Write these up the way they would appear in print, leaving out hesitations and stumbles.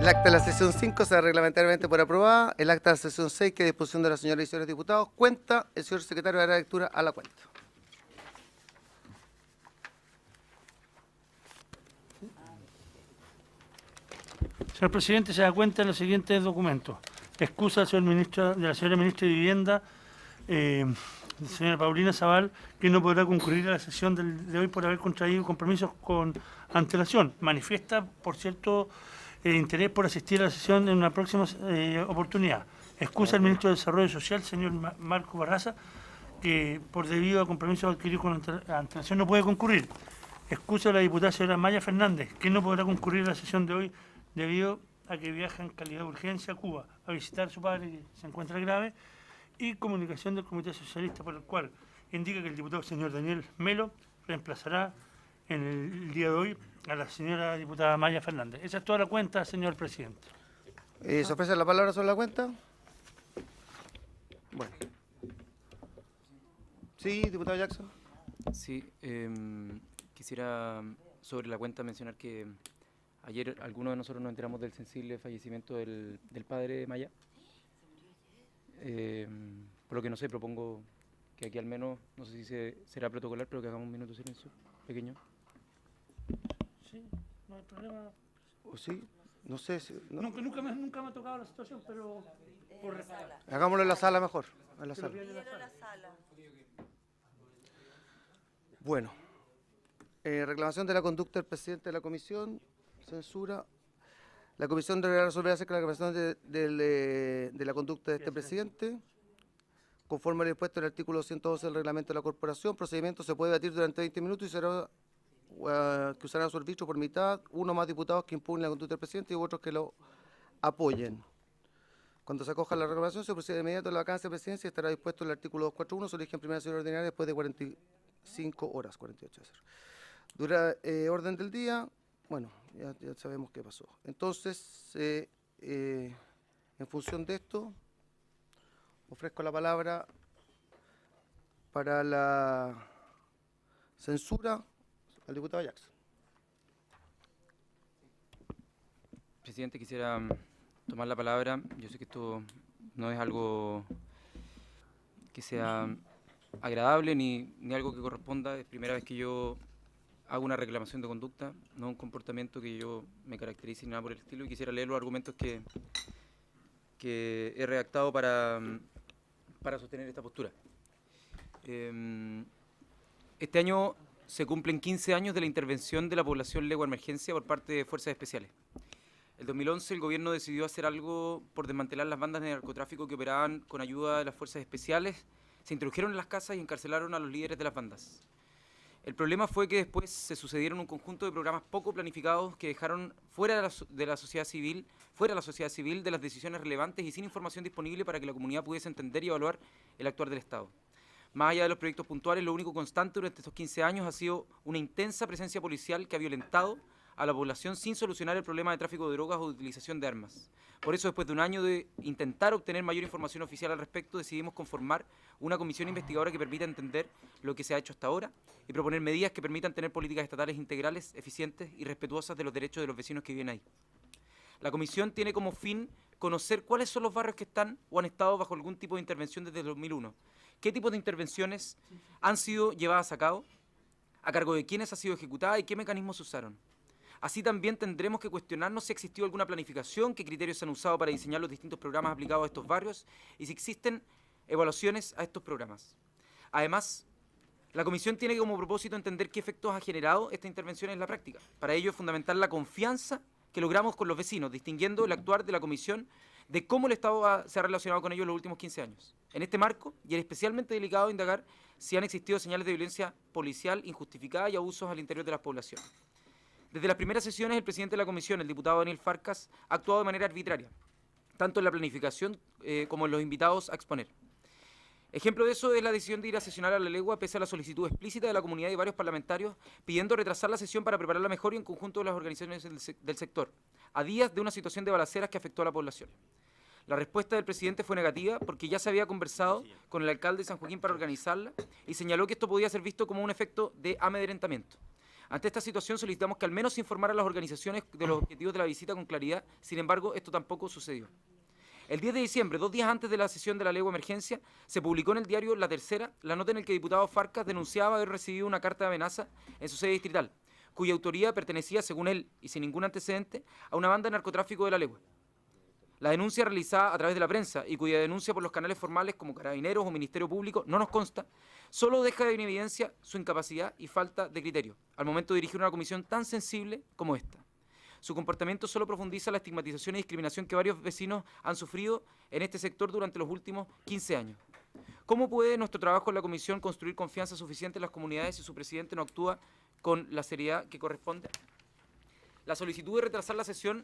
El acta de la sesión 5 se da reglamentariamente por aprobada. El acta de la sesión 6, que a disposición de la señora y señores diputados, cuenta. El señor secretario dará lectura a la cuenta. Señor presidente, se da cuenta de los siguientes documentos. Excusa del señor ministro, de la señora ministra de Vivienda, señora Paulina Zabal, que no podrá concurrir a la sesión de hoy por haber contraído compromisos con antelación. Manifiesta, por cierto, interés por asistir a la sesión en una próxima oportunidad. Excusa al ministro de Desarrollo Social, señor Marco Barraza, que por debido a compromisos adquiridos con antelación no puede concurrir. Excusa a la diputada señora Maya Fernández, que no podrá concurrir a la sesión de hoy debido a que viaja en calidad de urgencia a Cuba a visitar a su padre que se encuentra grave, y comunicación del Comité Socialista, por el cual indica que el diputado señor Daniel Melo reemplazará en el día de hoy a la señora diputada Maya Fernández. Esa es toda la cuenta, señor presidente. ¿Se ofrece la palabra sobre la cuenta? Bueno. Sí, diputado Jackson. Sí, quisiera sobre la cuenta mencionar que ayer algunos de nosotros nos enteramos del sensible fallecimiento del padre de Maya. Por lo que no sé, propongo que aquí al menos, no sé si será protocolar, pero que hagamos un minuto de silencio pequeño. Sí, no hay problema. ¿O sí? No sé. No. Nunca me ha tocado la situación, pero por Hagámoslo en la sala mejor. En la sala. Bueno. Reclamación de la conducta del presidente de la comisión. Censura. La comisión deberá resolver acerca de la reclamación de la conducta de este presidente. Conforme al dispuesto en el artículo 112 del reglamento de la corporación, procedimiento se puede debatir durante 20 minutos y será que usará su arbitrio por mitad, uno más diputados que impugnen la conducta del presidente y otros que lo apoyen. Cuando se acoja la reclamación, se procede de inmediato a la vacancia de presidencia y estará dispuesto el artículo 241, su origen primera sesión ordinaria después de 45 horas, 48 horas. Dura orden del día, bueno, ya sabemos qué pasó. Entonces, en función de esto, ofrezco la palabra para la censura al diputado Jackson. Presidente, quisiera tomar la palabra. Yo sé que esto no es algo que sea agradable ni algo que corresponda. Es primera vez que yo hago una reclamación de conducta, no un comportamiento que yo me caracterice ni nada por el estilo, y quisiera leer los argumentos que he redactado para sostener esta postura. Este año se cumplen 15 años de la intervención de la población legua emergencia por parte de fuerzas especiales. El 2011 el gobierno decidió hacer algo por desmantelar las bandas de narcotráfico que operaban con ayuda de las fuerzas especiales, se introdujeron en las casas y encarcelaron a los líderes de las bandas. El problema fue que después se sucedieron un conjunto de programas poco planificados que dejaron fuera de la sociedad civil de las decisiones relevantes y sin información disponible para que la comunidad pudiese entender y evaluar el actuar del Estado. Más allá de los proyectos puntuales, lo único constante durante estos 15 años ha sido una intensa presencia policial que ha violentado a la población sin solucionar el problema de tráfico de drogas o de utilización de armas. Por eso, después de un año de intentar obtener mayor información oficial al respecto, decidimos conformar una comisión investigadora que permita entender lo que se ha hecho hasta ahora y proponer medidas que permitan tener políticas estatales integrales, eficientes y respetuosas de los derechos de los vecinos que viven ahí. La comisión tiene como fin conocer cuáles son los barrios que están o han estado bajo algún tipo de intervención desde el 2001, qué tipo de intervenciones han sido llevadas a cabo, a cargo de quiénes ha sido ejecutada y qué mecanismos se usaron. Así también tendremos que cuestionarnos si ha existido alguna planificación, qué criterios se han usado para diseñar los distintos programas aplicados a estos barrios y si existen evaluaciones a estos programas. Además, la comisión tiene como propósito entender qué efectos ha generado esta intervención en la práctica. Para ello es fundamental la confianza que logramos con los vecinos, distinguiendo el actuar de la comisión de cómo el Estado se ha relacionado con ellos en los últimos 15 años. En este marco, y es especialmente delicado indagar si han existido señales de violencia policial injustificada y abusos al interior de las poblaciones. Desde las primeras sesiones, el presidente de la comisión, el diputado Daniel Farcas, ha actuado de manera arbitraria, tanto en la planificación como en los invitados a exponer. Ejemplo de eso es la decisión de ir a sesionar a la legua pese a la solicitud explícita de la comunidad y varios parlamentarios pidiendo retrasar la sesión para prepararla mejor y en conjunto de las organizaciones del sector, a días de una situación de balaceras que afectó a la población. La respuesta del presidente fue negativa porque ya se había conversado con el alcalde de San Joaquín para organizarla y señaló que esto podía ser visto como un efecto de amedrentamiento. Ante esta situación solicitamos que al menos se informara a las organizaciones de los objetivos de la visita con claridad. Sin embargo, esto tampoco sucedió. El 10 de diciembre, 2 días antes de la sesión de la ley de emergencia, se publicó en el diario La Tercera la nota en la que el diputado Farcas denunciaba haber recibido una carta de amenaza en su sede distrital, cuya autoría pertenecía, según él, y sin ningún antecedente, a una banda de narcotráfico de La Legua. La denuncia realizada a través de la prensa y cuya denuncia por los canales formales como Carabineros o Ministerio Público no nos consta, solo deja en evidencia su incapacidad y falta de criterio al momento de dirigir una comisión tan sensible como esta. Su comportamiento solo profundiza la estigmatización y discriminación que varios vecinos han sufrido en este sector durante los últimos 15 años. ¿Cómo puede nuestro trabajo en la comisión construir confianza suficiente en las comunidades si su presidente no actúa con la seriedad que corresponde? La solicitud de retrasar la sesión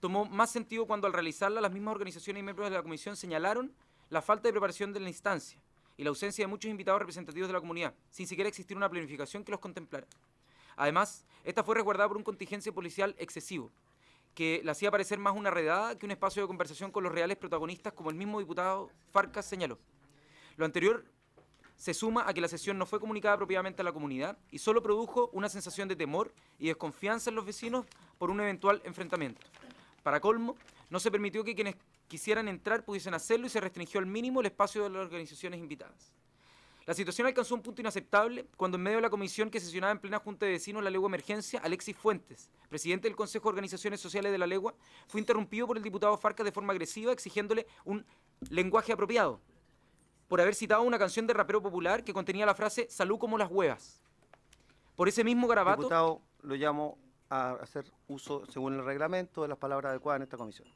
tomó más sentido cuando al realizarla las mismas organizaciones y miembros de la comisión señalaron la falta de preparación de la instancia y la ausencia de muchos invitados representativos de la comunidad, sin siquiera existir una planificación que los contemplara. Además, esta fue resguardada por un contingente policial excesivo, que la hacía parecer más una redada que un espacio de conversación con los reales protagonistas, como el mismo diputado Farcas señaló. Lo anterior se suma a que la sesión no fue comunicada apropiadamente a la comunidad y solo produjo una sensación de temor y desconfianza en los vecinos por un eventual enfrentamiento. Para colmo, no se permitió que quienes quisieran entrar pudiesen hacerlo y se restringió al mínimo el espacio de las organizaciones invitadas. La situación alcanzó un punto inaceptable cuando en medio de la comisión que sesionaba en plena Junta de Vecinos La Legua Emergencia, Alexis Fuentes, presidente del Consejo de Organizaciones Sociales de La Legua, fue interrumpido por el diputado Farcas de forma agresiva, exigiéndole un lenguaje apropiado, por haber citado una canción de rapero popular que contenía la frase «Salud como las huevas». Por ese mismo garabato... Diputado, lo llamo a hacer uso, según el reglamento, de las palabras adecuadas en esta comisión.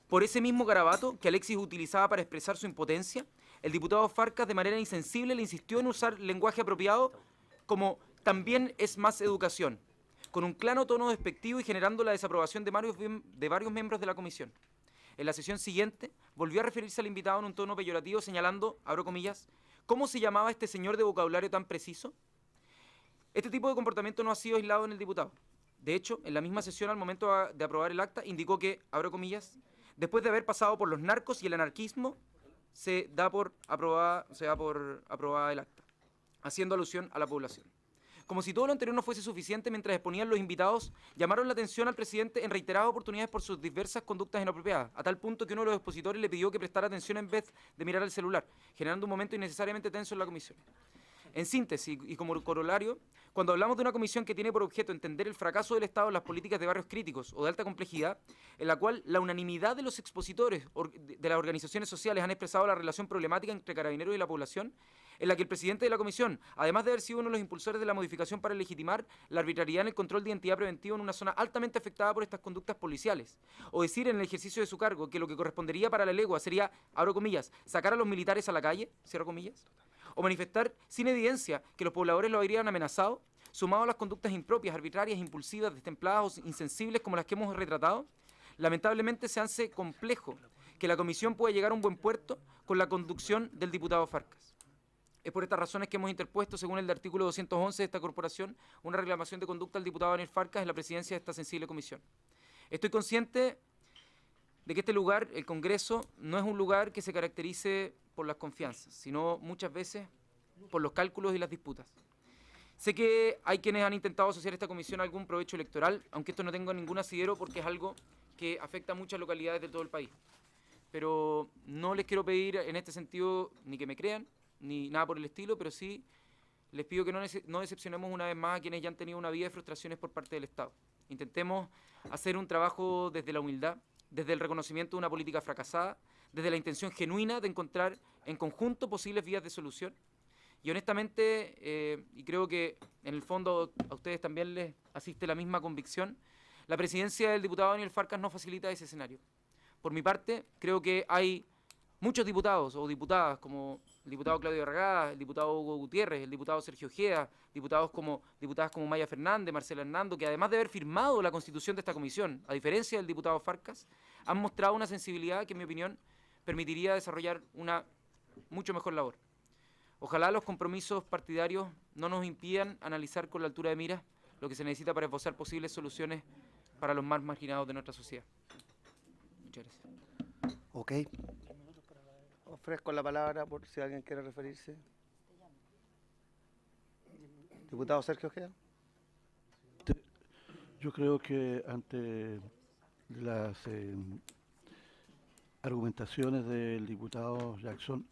Por ese mismo garabato que Alexis utilizaba para expresar su impotencia, el diputado Farcas de manera insensible le insistió en usar lenguaje apropiado como «también es más educación», con un claro tono despectivo y generando la desaprobación de varios miembros de la comisión. En la sesión siguiente, volvió a referirse al invitado en un tono peyorativo, señalando, abro comillas, ¿cómo se llamaba este señor de vocabulario tan preciso? Este tipo de comportamiento no ha sido aislado en el diputado. De hecho, en la misma sesión, al momento de aprobar el acta, indicó que, abro comillas, después de haber pasado por los narcos y el anarquismo, se da por aprobada el acta, haciendo alusión a la población. Como si todo lo anterior no fuese suficiente, mientras exponían los invitados, llamaron la atención al presidente en reiteradas oportunidades por sus diversas conductas inapropiadas, a tal punto que uno de los expositores le pidió que prestara atención en vez de mirar el celular, generando un momento innecesariamente tenso en la comisión. En síntesis y como corolario, cuando hablamos de una comisión que tiene por objeto entender el fracaso del Estado en las políticas de barrios críticos o de alta complejidad, en la cual la unanimidad de los expositores de las organizaciones sociales han expresado la relación problemática entre Carabineros y la población, en la que el presidente de la comisión, además de haber sido uno de los impulsores de la modificación para legitimar la arbitrariedad en el control de identidad preventiva en una zona altamente afectada por estas conductas policiales, o decir en el ejercicio de su cargo que lo que correspondería para La Legua sería, abro comillas, sacar a los militares a la calle, cierro comillas, o manifestar sin evidencia que los pobladores lo habrían amenazado, sumado a las conductas impropias, arbitrarias, impulsivas, destempladas o insensibles como las que hemos retratado, lamentablemente se hace complejo que la comisión pueda llegar a un buen puerto con la conducción del diputado Farcas. Es por estas razones que hemos interpuesto, según el artículo 211 de esta corporación, una reclamación de conducta al diputado Daniel Farcas en la presidencia de esta sensible comisión. Estoy consciente de que este lugar, el Congreso, no es un lugar que se caracterice por las confianzas, sino muchas veces por los cálculos y las disputas. Sé que hay quienes han intentado asociar esta comisión a algún provecho electoral, aunque esto no tenga ningún asidero porque es algo que afecta a muchas localidades de todo el país. Pero no les quiero pedir en este sentido ni que me crean, ni nada por el estilo, pero sí les pido que no decepcionemos una vez más a quienes ya han tenido una vida de frustraciones por parte del Estado. Intentemos hacer un trabajo desde la humildad, desde el reconocimiento de una política fracasada, desde la intención genuina de encontrar en conjunto posibles vías de solución. Y honestamente, y creo que en el fondo a ustedes también les asiste la misma convicción, la presidencia del diputado Daniel Farcas no facilita ese escenario. Por mi parte, creo que hay muchos diputados o diputadas, como el diputado Claudio Arragada, el diputado Hugo Gutiérrez, el diputado Sergio Ojeda, diputadas como Maya Fernández, Marcela Hernando, que además de haber firmado la constitución de esta comisión, a diferencia del diputado Farcas, han mostrado una sensibilidad que, en mi opinión, permitiría desarrollar una mucho mejor labor. Ojalá los compromisos partidarios no nos impidan analizar con la altura de miras lo que se necesita para esbozar posibles soluciones para los más marginados de nuestra sociedad. Muchas gracias. Ok. Ofrezco la palabra por si alguien quiere referirse. Diputado Sergio Ojeda. Yo creo que ante las argumentaciones del diputado Jackson,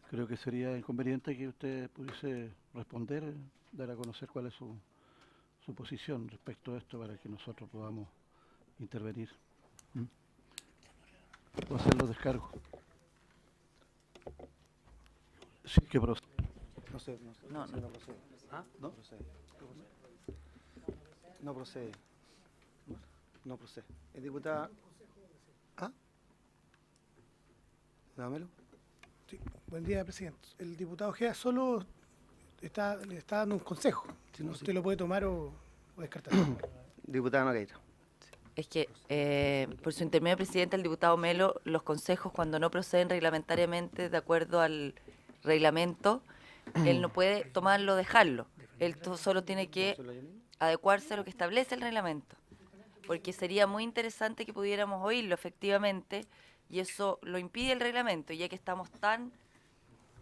creo que sería inconveniente que usted pudiese responder, dar a conocer cuál es su posición respecto a esto para que nosotros podamos intervenir. ¿Mm? O hacer los descargos. Sí, que procede. No sé, no sé. No, sí, no. no procede. ¿Ah? ¿No? No procede. No procede. No procede. El diputado... ¿Ah? Dámelo. Sí, buen día, presidente. El diputado Ojeda solo le está dando un consejo. Sí, no, Usted sí. lo puede tomar o descartar. Diputado Nogueira. Es que, por su intermedio, presidente, el diputado Melo, los consejos cuando no proceden reglamentariamente de acuerdo al reglamento, él no puede tomarlo o dejarlo. Él solo tiene que adecuarse a lo que establece el reglamento. Porque sería muy interesante que pudiéramos oírlo efectivamente, y eso lo impide el reglamento. Y ya que estamos tan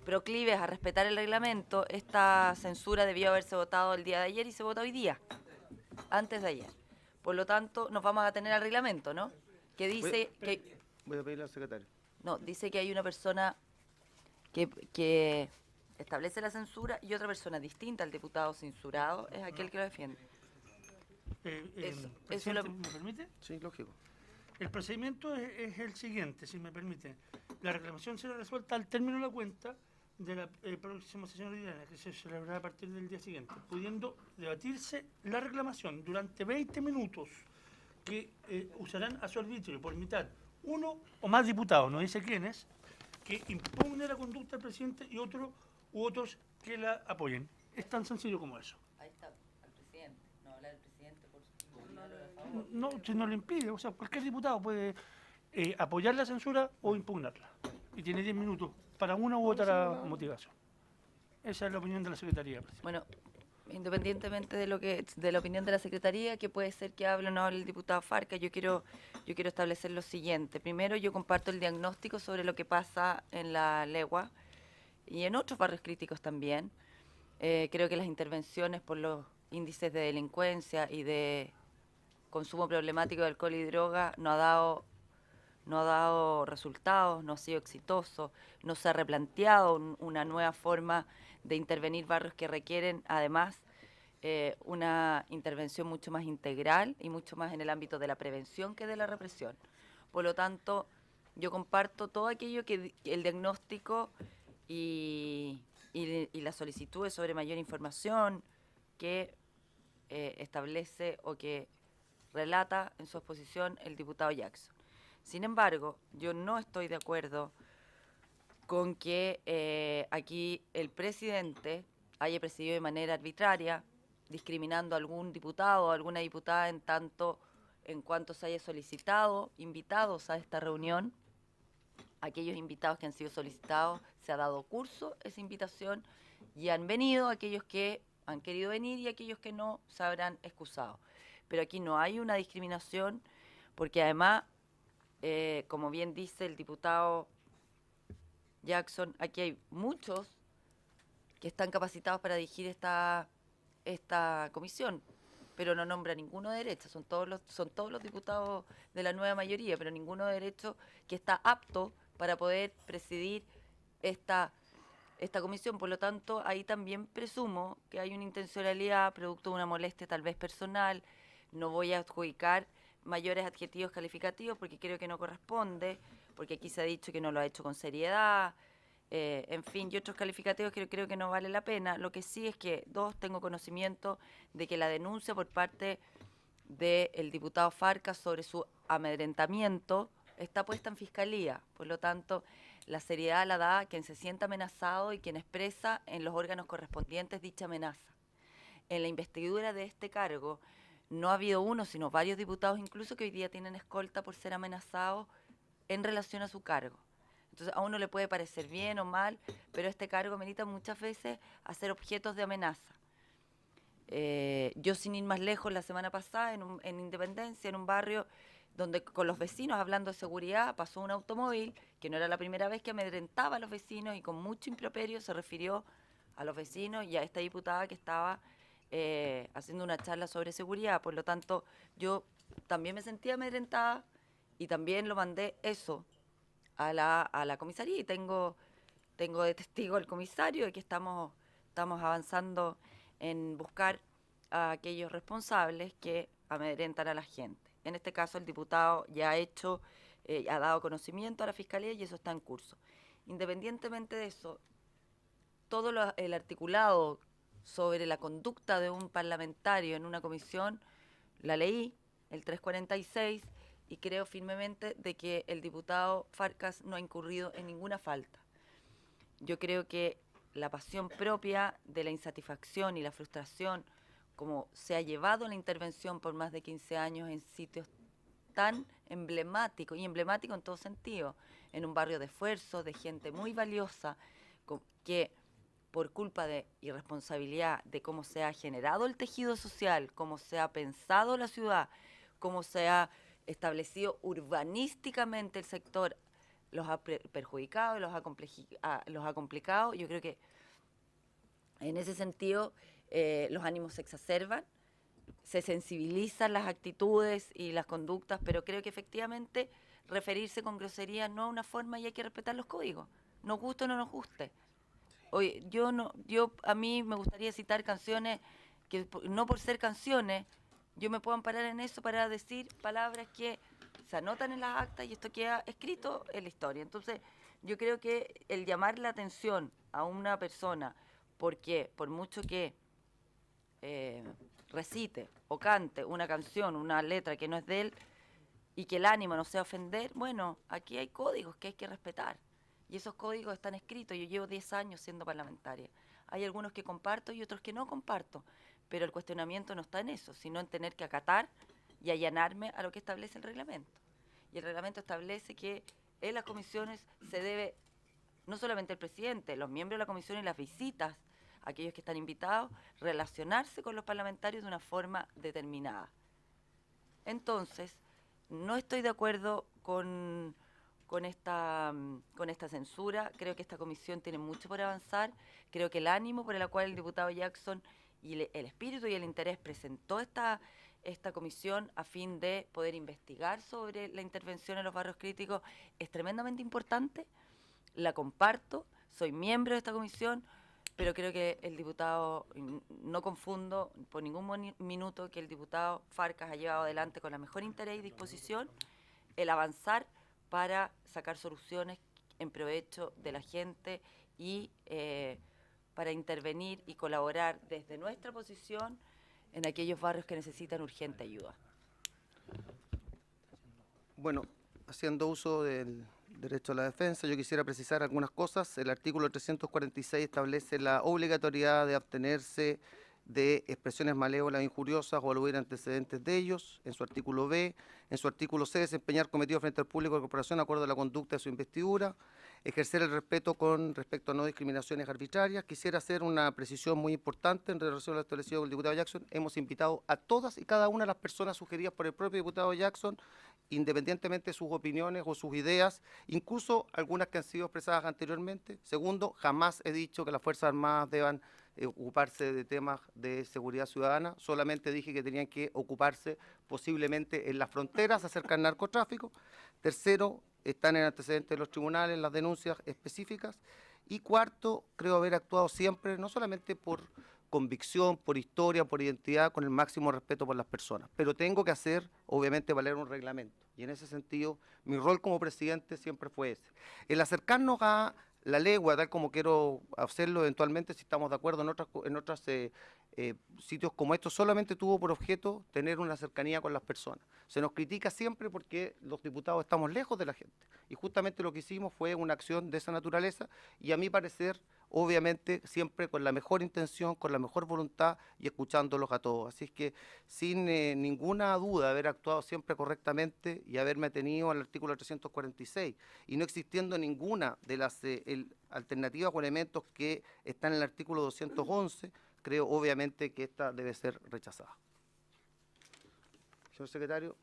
proclives a respetar el reglamento, esta censura debió haberse votado el día de ayer y se vota hoy día, antes de ayer. Por lo tanto, nos vamos a tener al reglamento, ¿no? Que dice que... Voy a pedirle al secretario. No, dice que hay una persona que establece la censura y otra persona distinta al diputado censurado es aquel que lo defiende. Presidente, ¿me permite? Sí, lógico. El procedimiento es el siguiente, si me permite. La reclamación será resuelta al término de la cuenta de la próxima sesión ordinaria, que se celebrará a partir del día siguiente, pudiendo debatirse la reclamación durante 20 minutos que usarán a su arbitrio por mitad uno o más diputados, no dice quiénes, que impugne la conducta del presidente y otros que la apoyen. Es tan sencillo como eso. Ahí está, al presidente. No habla del presidente por su... No, si no lo impide, o sea, cualquier diputado puede apoyar la censura o impugnarla. Y tiene 10 minutos para una u otra motivación. Esa es la opinión de la Secretaría, presidente. Bueno, independientemente de la opinión de la Secretaría, que puede ser que hable o no el diputado Farca, yo quiero establecer lo siguiente. Primero, yo comparto el diagnóstico sobre lo que pasa en La Legua y en otros barrios críticos también. Creo que las intervenciones por los índices de delincuencia y de consumo problemático de alcohol y droga no ha dado resultados, no ha sido exitoso, no se ha replanteado una nueva forma de intervenir barrios que requieren además una intervención mucho más integral y mucho más en el ámbito de la prevención que de la represión. Por lo tanto, yo comparto todo aquello que el diagnóstico y las solicitudes sobre mayor información que establece o que relata en su exposición el diputado Jackson. Sin embargo, yo no estoy de acuerdo con que aquí el presidente haya presidido de manera arbitraria, discriminando a algún diputado o alguna diputada en cuanto se haya solicitado invitados a esta reunión. Aquellos invitados que han sido solicitados, se ha dado curso esa invitación y han venido aquellos que han querido venir y aquellos que no se habrán excusado. Pero aquí no hay una discriminación porque además, como bien dice el diputado Jackson, aquí hay muchos que están capacitados para dirigir esta comisión, pero no nombra ninguno de derecha, son todos los diputados de la nueva mayoría, pero ninguno de derecho que está apto para poder presidir esta comisión. Por lo tanto, ahí también presumo que hay una intencionalidad, producto de una molestia tal vez personal. No voy a adjudicar mayores adjetivos calificativos porque creo que no corresponde, porque aquí se ha dicho que no lo ha hecho con seriedad, en fin, y otros calificativos que creo que no vale la pena. Lo que sí es que, tengo conocimiento de que la denuncia por parte del diputado Farca sobre su amedrentamiento está puesta en fiscalía. Por lo tanto, la seriedad la da quien se sienta amenazado y quien expresa en los órganos correspondientes dicha amenaza. En la investidura de este cargo no ha habido uno, sino varios diputados incluso que hoy día tienen escolta por ser amenazados en relación a su cargo. Entonces, a uno le puede parecer bien o mal, pero este cargo merita muchas veces a ser objetos de amenaza. Yo, sin ir más lejos, la semana pasada en Independencia, en un barrio donde con los vecinos, hablando de seguridad, pasó un automóvil que no era la primera vez que amedrentaba a los vecinos y con mucho improperio se refirió a los vecinos y a esta diputada que estaba haciendo una charla sobre seguridad. Por lo tanto, yo también me sentía amedrentada y también lo mandé eso a la comisaría y tengo de testigo al comisario de que estamos avanzando en buscar a aquellos responsables que amedrentan a la gente. En este caso, el diputado ya ha dado conocimiento a la Fiscalía y eso está en curso. Independientemente de eso, todo el articulado sobre la conducta de un parlamentario en una comisión, la leí, el 346, y creo firmemente de que el diputado Farcas no ha incurrido en ninguna falta. Yo creo que la pasión propia de la insatisfacción y la frustración, como se ha llevado la intervención por más de 15 años en sitios tan emblemáticos, y emblemático en todo sentido, en un barrio de esfuerzo, de gente muy valiosa, que por culpa de irresponsabilidad de cómo se ha generado el tejido social, cómo se ha pensado la ciudad, cómo se ha establecido urbanísticamente el sector, los ha perjudicado y los ha complicado. Yo creo que en ese sentido los ánimos se exacerban, se sensibilizan las actitudes y las conductas, pero creo que efectivamente referirse con grosería no es una forma y hay que respetar los códigos, nos guste o no nos guste. Oye, a mí me gustaría citar canciones que no por ser canciones, yo me puedo amparar en eso para decir palabras que se anotan en las actas y esto queda escrito en la historia. Entonces, yo creo que el llamar la atención a una persona, porque por mucho que recite o cante una canción, una letra que no es de él, y que el ánimo no sea ofender, bueno, aquí hay códigos que hay que respetar. Y esos códigos están escritos. Yo llevo 10 años siendo parlamentaria. Hay algunos que comparto y otros que no comparto. Pero el cuestionamiento no está en eso, sino en tener que acatar y allanarme a lo que establece el reglamento. Y el reglamento establece que en las comisiones se debe, no solamente el presidente, los miembros de la comisión y las visitas, aquellos que están invitados, relacionarse con los parlamentarios de una forma determinada. Entonces, no estoy de acuerdo con esta censura. Creo que esta comisión tiene mucho por avanzar. Creo que el ánimo por el cual el diputado Jackson y el espíritu y el interés presentó esta comisión a fin de poder investigar sobre la intervención en los barrios críticos es tremendamente importante. La comparto, soy miembro de esta comisión, pero creo que el diputado, no confundo por ningún minuto que el diputado Farcas ha llevado adelante con la mejor interés y disposición el avanzar para sacar soluciones en provecho de la gente y para intervenir y colaborar desde nuestra posición en aquellos barrios que necesitan urgente ayuda. Bueno, haciendo uso del derecho a la defensa, yo quisiera precisar algunas cosas. El artículo 346 establece la obligatoriedad de abstenerse de expresiones malévolas, injuriosas o aludir antecedentes de ellos, en su artículo B. En su artículo C, desempeñar cometidos frente al público de corporación de acuerdo a la conducta de su investidura, ejercer el respeto con respecto a no discriminaciones arbitrarias. Quisiera hacer una precisión muy importante en relación a lo establecido por el diputado Jackson. Hemos invitado a todas y cada una de las personas sugeridas por el propio diputado Jackson, independientemente de sus opiniones o sus ideas, incluso algunas que han sido expresadas anteriormente. Segundo, jamás he dicho que las Fuerzas Armadas deban ocuparse de temas de seguridad ciudadana, solamente dije que tenían que ocuparse posiblemente en las fronteras acerca del narcotráfico. Tercero, están en antecedentes de los tribunales las denuncias específicas. Y cuarto, creo haber actuado siempre, no solamente por convicción, por historia, por identidad, con el máximo respeto por las personas. Pero tengo que hacer, obviamente, valer un reglamento. Y en ese sentido, mi rol como presidente siempre fue ese. El acercarnos a la legua, tal como quiero hacerlo eventualmente, si estamos de acuerdo en otros sitios como estos, solamente tuvo por objeto tener una cercanía con las personas. Se nos critica siempre porque los diputados estamos lejos de la gente. Y justamente lo que hicimos fue una acción de esa naturaleza y a mi parecer, obviamente, siempre con la mejor intención, con la mejor voluntad y escuchándolos a todos. Así es que sin ninguna duda de haber actuado siempre correctamente y haberme atenido al artículo 346 y no existiendo ninguna de las alternativas o elementos que están en el artículo 211, creo obviamente que esta debe ser rechazada. Señor secretario,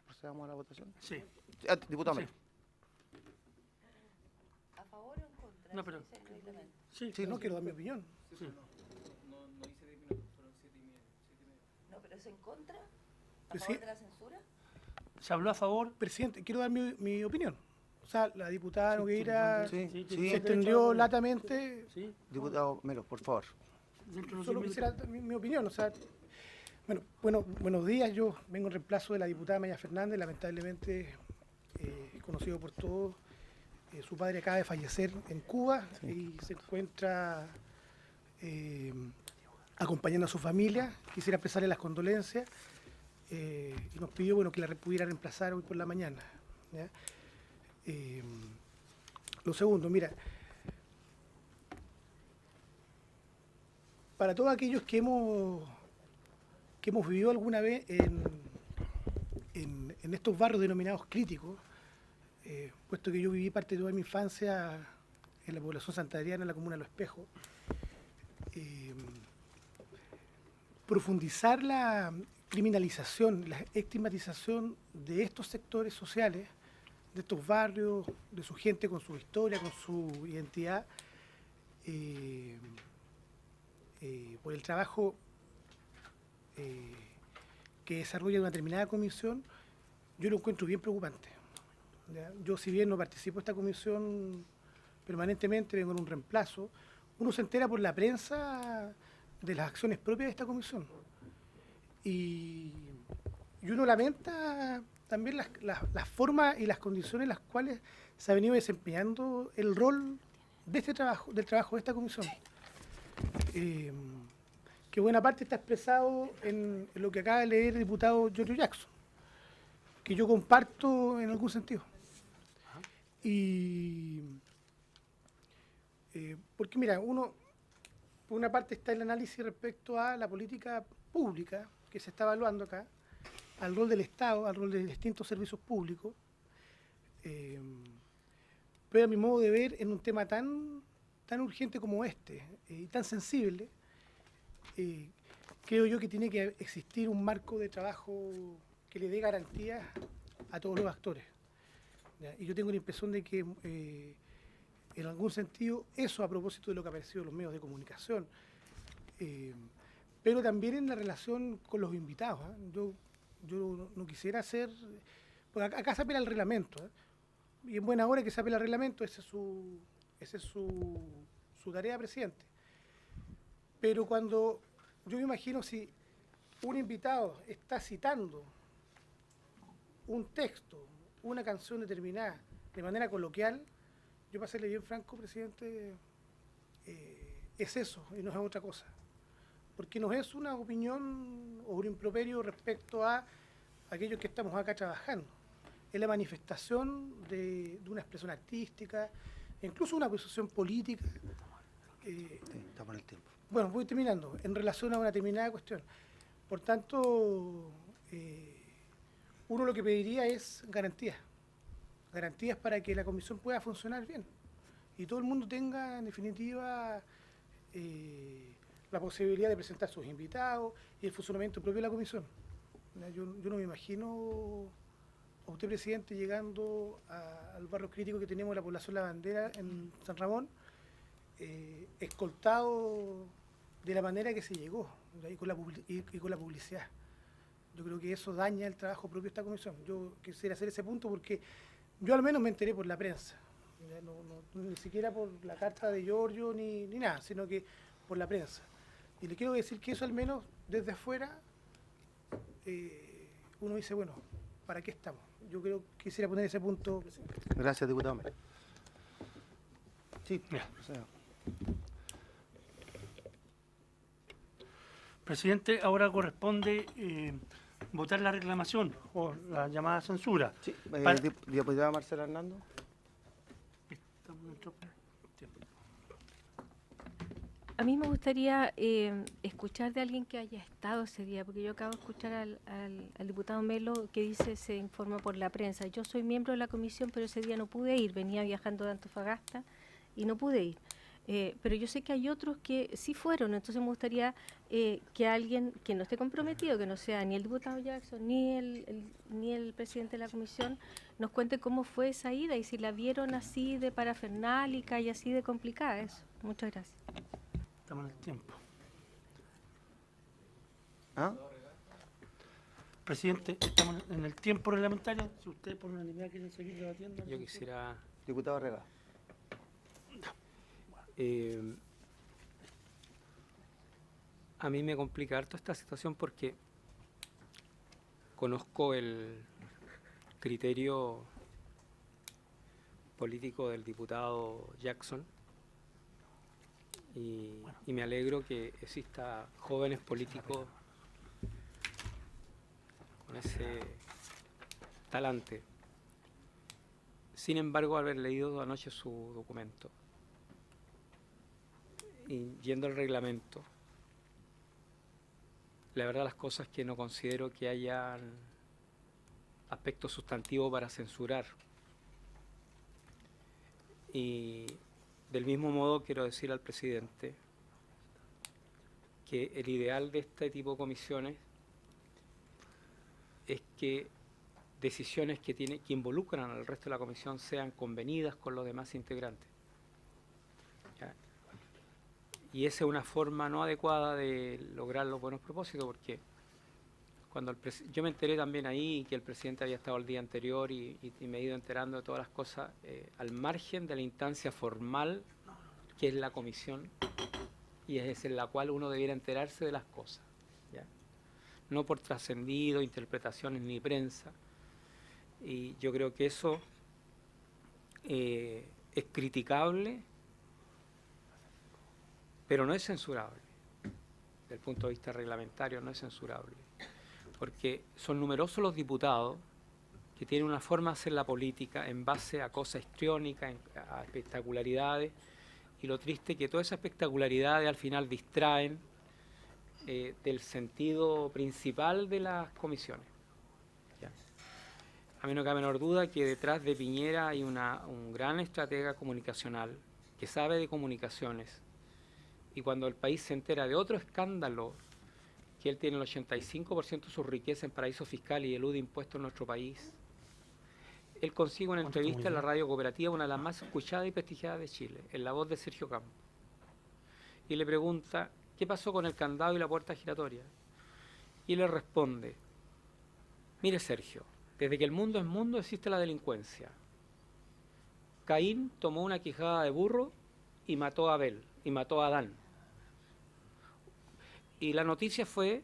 procedamos a la votación. Sí. Diputado Sí. Melo. ¿A favor o en contra? No, pero- Dice el reglamento. Sí, Sí, no quiero dar mi opinión. sí. No hice 10 minutos, fueron 7 y ¿Pero es en contra? ¿A Presi- favor de la censura? ¿Se habló a favor? Presidente, quiero dar mi opinión. O sea, la diputada Nogueira Sí, Sí, sí. se extendió latamente. Sí. Diputado Melo, por favor. Dentro de los Solo 10 quisiera dar mi opinión. O sea, buenos días. Yo vengo en reemplazo de la diputada Maya Fernández. Lamentablemente, conocido por todos, su padre acaba de fallecer en Cuba y se encuentra acompañando a su familia. Quisiera expresarle las condolencias y nos pidió que la pudiera reemplazar hoy por la mañana, ¿ya? Lo segundo, mira, para todos aquellos que hemos vivido alguna vez en estos barrios denominados críticos, puesto que yo viví parte de toda mi infancia en la población santanderiana, en la comuna de Los Espejos, profundizar la criminalización, la estigmatización de estos sectores sociales, de estos barrios, de su gente con su historia, con su identidad, por el trabajo que desarrolla una determinada comisión, yo lo encuentro bien preocupante, ¿ya? Yo, si bien no participo de esta comisión permanentemente, vengo en un reemplazo, uno se entera por la prensa de las acciones propias de esta comisión. Y uno lamenta también las formas y las condiciones en las cuales se ha venido desempeñando el rol de este trabajo, del trabajo de esta comisión. Que buena parte está expresado en lo que acaba de leer el diputado Giorgio Jackson, que yo comparto en algún sentido. Porque mira, por una parte está el análisis respecto a la política pública que se está evaluando acá, al rol del Estado, al rol de distintos servicios públicos, pero a mi modo de ver, en un tema tan urgente como este y tan sensible, creo yo que tiene que existir un marco de trabajo que le dé garantías a todos los actores, ¿ya? Y yo tengo la impresión de que en algún sentido eso, a propósito de lo que ha aparecido en los medios de comunicación, pero también en la relación con los invitados, ¿eh? Yo no quisiera hacer, porque acá se apela al reglamento, ¿eh? Y en buena hora que se apela al reglamento, esa es su tarea, presidente. Pero cuando yo me imagino, si un invitado está citando un texto, una canción determinada, de manera coloquial, yo para serle bien franco, presidente, es eso y no es otra cosa. Porque no es una opinión o un improperio respecto a aquellos que estamos acá trabajando. Es la manifestación de una expresión artística, incluso una posición política. Estamos en el tiempo. Bueno, voy terminando, en relación a una determinada cuestión. Por tanto, uno lo que pediría es garantías para que la comisión pueda funcionar bien y todo el mundo tenga, en definitiva, la posibilidad de presentar sus invitados y el funcionamiento propio de la comisión. Yo no me imagino a usted, presidente, llegando al barrio crítico que tenemos, la población La Bandera, en San Ramón, escoltado de la manera que se llegó, y con la publicidad. Yo creo que eso daña el trabajo propio de esta comisión. Yo quisiera hacer ese punto porque yo al menos me enteré por la prensa, ni siquiera por la carta de Giorgio ni nada, sino que por la prensa. Y le quiero decir que eso, al menos desde afuera, uno dice, bueno, ¿para qué estamos? Yo creo que quisiera poner ese punto, presidente. Gracias, diputado Melo. Sí, Ya. o sea, Presidente, ahora corresponde votar la reclamación o la llamada censura. sí, Para- diputada Marcela Hernando. Estamos dentro del tiempo. A mí me gustaría escuchar de alguien que haya estado ese día, porque yo acabo de escuchar al diputado Melo que dice se informa por la prensa. Yo soy miembro de la comisión, pero ese día no pude ir, venía viajando de Antofagasta y no pude ir. Pero yo sé que hay otros que sí fueron, entonces me gustaría que alguien que no esté comprometido, que no sea ni el diputado Jackson ni el presidente de la comisión, nos cuente cómo fue esa ida y si la vieron así de parafernálica y así de complicada. Eso. Muchas gracias. Estamos en el tiempo. ¿Ah? Presidente, estamos en el tiempo reglamentario. Si ustedes por unanimidad quieren seguir debatiendo. Yo quisiera... Diputado Rega. A mí me complica harto esta situación porque conozco el criterio político del diputado Jackson y me alegro que exista jóvenes políticos con ese talante. Sin embargo, al haber leído anoche su documento y yendo al reglamento, la verdad las cosas que no considero que hayan aspectos sustantivos para censurar. Y del mismo modo quiero decir al presidente que el ideal de este tipo de comisiones es que decisiones que involucran al resto de la comisión sean convenidas con los demás integrantes. ¿Ya? Y esa es una forma no adecuada de lograr los buenos propósitos, porque cuando yo me enteré también ahí que el presidente había estado el día anterior y me he ido enterando de todas las cosas al margen de la instancia formal que es la comisión y es en la cual uno debiera enterarse de las cosas, ¿ya? No por trascendido, interpretaciones ni prensa. Y yo creo que eso es criticable, pero no es censurable. Desde el punto de vista reglamentario no es censurable. Porque son numerosos los diputados que tienen una forma de hacer la política en base a cosas histriónicas, a espectacularidades, y lo triste es que todas esas espectacularidades al final distraen del sentido principal de las comisiones. ¿Ya? A mí no cabe menor duda que detrás de Piñera hay un gran estratega comunicacional que sabe de comunicaciones, y cuando el país se entera de otro escándalo, que él tiene el 85% de su riqueza en paraísos fiscales y elude impuestos en nuestro país, él consigue una entrevista en la radio cooperativa, una de las más escuchadas y prestigiadas de Chile, en la voz de Sergio Campo, y le pregunta, ¿qué pasó con el candado y la puerta giratoria? Y le responde, mire Sergio, desde que el mundo es mundo existe la delincuencia. Caín tomó una quijada de burro y mató a Abel, y mató a Adán. Y la noticia fue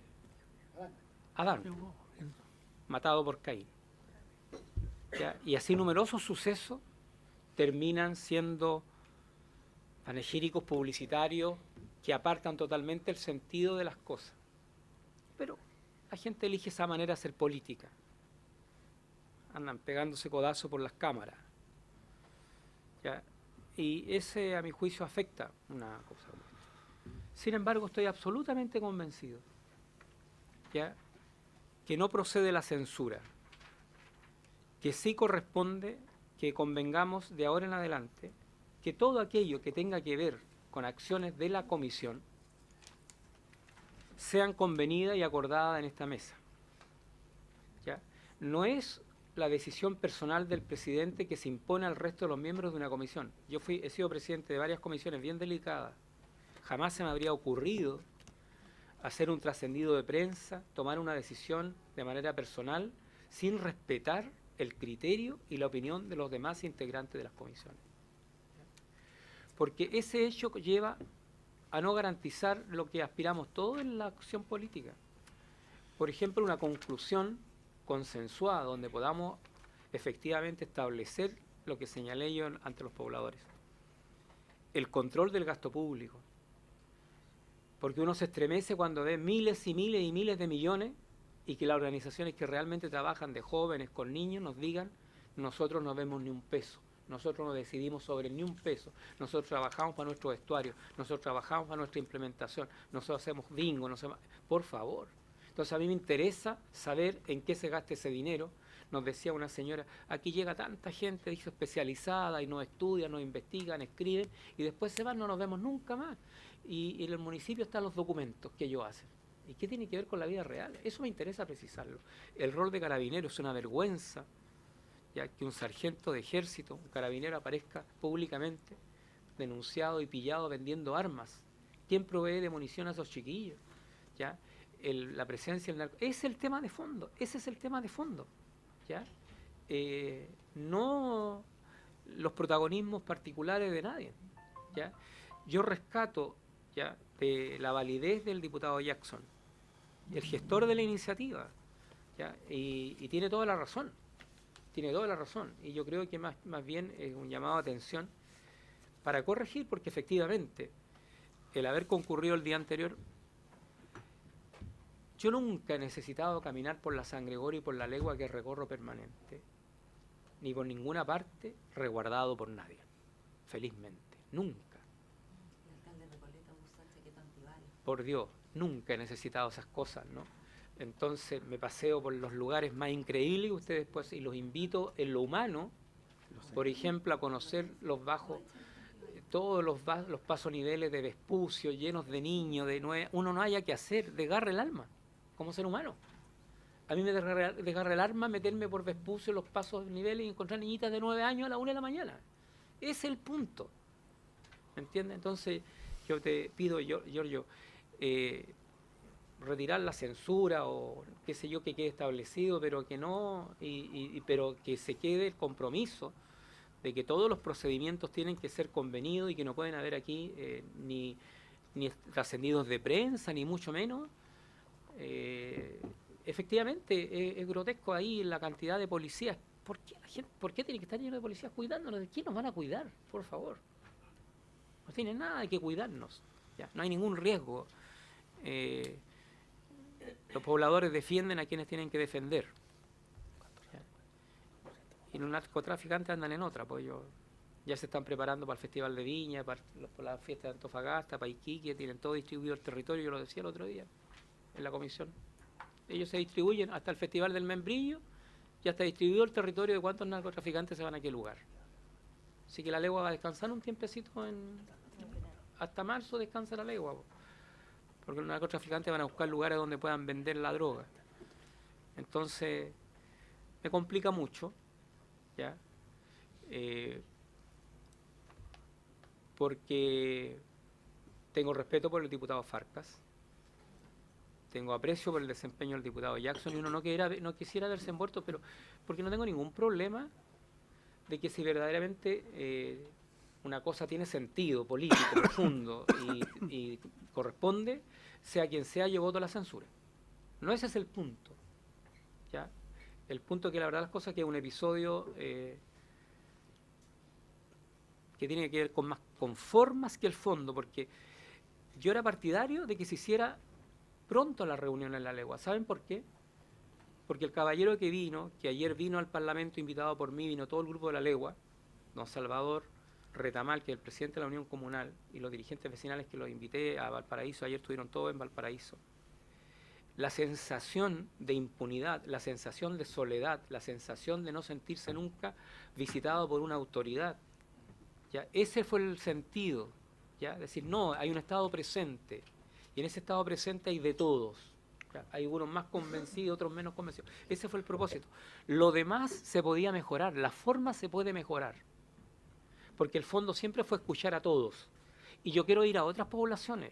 Adán, matado por Caín. ¿Ya? Y así numerosos sucesos terminan siendo panegíricos publicitarios que apartan totalmente el sentido de las cosas. Pero la gente elige esa manera de hacer política. Andan pegándose codazos por las cámaras. ¿Ya? Y ese, a mi juicio, afecta una cosa como esta. Sin embargo, estoy absolutamente convencido, ¿ya?, que no procede la censura, que sí corresponde que convengamos de ahora en adelante que todo aquello que tenga que ver con acciones de la comisión sean convenidas y acordadas en esta mesa. ¿Ya? No es la decisión personal del presidente que se impone al resto de los miembros de una comisión. Yo he sido presidente de varias comisiones bien delicadas. Jamás se me habría ocurrido hacer un trascendido de prensa, tomar una decisión de manera personal, sin respetar el criterio y la opinión de los demás integrantes de las comisiones. Porque ese hecho lleva a no garantizar lo que aspiramos todos en la acción política. Por ejemplo, una conclusión consensuada donde podamos efectivamente establecer lo que señalé yo ante los pobladores. El control del gasto público. Porque uno se estremece cuando ve miles y miles y miles de millones y que las organizaciones que realmente trabajan de jóvenes con niños nos digan, nosotros no vemos ni un peso, nosotros no decidimos sobre ni un peso, nosotros trabajamos para nuestro vestuario, nosotros trabajamos para nuestra implementación, nosotros hacemos bingo, por favor. Entonces a mí me interesa saber en qué se gasta ese dinero. Nos decía una señora, aquí llega tanta gente, dice, especializada, y no estudian, no investigan, escriben, y después se van, no nos vemos nunca más. Y en el municipio están los documentos que ellos hacen. ¿Y qué tiene que ver con la vida real? Eso me interesa precisarlo. El rol de carabinero es una vergüenza, ya que un sargento de ejército, un carabinero, aparezca públicamente denunciado y pillado vendiendo armas. ¿Quién provee de munición a esos chiquillos? ¿Ya? la presencia del narco. Es el tema de fondo, ese es el tema de fondo, ¿ya? No los protagonismos particulares de nadie, ¿ya? Yo rescato, ¿ya?, de la validez del diputado Jackson, el gestor de la iniciativa, ¿ya? Y tiene toda la razón, y yo creo que más bien es un llamado a atención para corregir, porque efectivamente el haber concurrido el día anterior, yo nunca he necesitado caminar por la San Gregorio y por la legua que recorro permanente, ni por ninguna parte resguardado por nadie, felizmente, nunca. Por Dios, nunca he necesitado esas cosas, ¿no? Entonces me paseo por los lugares más increíbles, ustedes pues, y los invito en lo humano, por ejemplo, a conocer los bajos, todos los pasos niveles de Vespucio, llenos de niños, uno no haya que hacer, desgarra el alma, como ser humano. A mí me desgarra el alma meterme por Vespucio, los pasos niveles y encontrar niñitas de 9 años a la 1 de la mañana. Ese es el punto, ¿me entiendes? Entonces yo te pido, Giorgio, retirar la censura o qué sé yo, que quede establecido, pero que no, pero que se quede el compromiso de que todos los procedimientos tienen que ser convenidos y que no pueden haber aquí ni trascendidos de prensa, ni mucho menos. Efectivamente, es grotesco ahí la cantidad de policías. ¿Por qué tiene que estar lleno de policías cuidándonos? ¿De quién nos van a cuidar? Por favor. No tiene nada de que cuidarnos. ¿Ya? No hay ningún riesgo. Los pobladores defienden a quienes tienen que defender. ¿Ya? Y los narcotraficantes andan en otra, pues ya se están preparando para el Festival de Viña, para la fiesta de Antofagasta, para Iquique, tienen todo distribuido el territorio, yo lo decía el otro día en la comisión. Ellos se distribuyen hasta el Festival del Membrillo, ya está distribuido el territorio de cuántos narcotraficantes se van a aquel lugar. Así que la legua va a descansar un tiempecito, hasta marzo descansa la legua, porque los narcotraficantes van a buscar lugares donde puedan vender la droga. Entonces, me complica mucho, ¿ya? Porque tengo respeto por el diputado Farcas, tengo aprecio por el desempeño del diputado Jackson, y uno no quisiera verse envuelto, pero porque no tengo ningún problema de que si verdaderamente una cosa tiene sentido político profundo y corresponde, sea quien sea, yo voto la censura. No ese es el punto, ¿ya? El punto que la verdad las cosas que es un episodio que tiene que ver con formas que el fondo, porque yo era partidario de que se hiciera pronto la reunión en la legua. ¿Saben por qué? Porque el caballero que ayer vino al Parlamento invitado por mí, vino todo el grupo de la legua, don Salvador Retamal, que es el presidente de la Unión Comunal, y los dirigentes vecinales que los invité a Valparaíso, ayer estuvieron todos en Valparaíso. La sensación de impunidad, la sensación de soledad, la sensación de no sentirse nunca visitado por una autoridad, ¿ya? Ese fue el sentido, ¿ya? Es decir, no, hay un Estado presente, y en ese Estado presente hay de todos. ¿Ya? Hay unos más convencidos, otros menos convencidos. Ese fue el propósito. Lo demás se podía mejorar, la forma se puede mejorar, porque el fondo siempre fue escuchar a todos. Y yo quiero ir a otras poblaciones,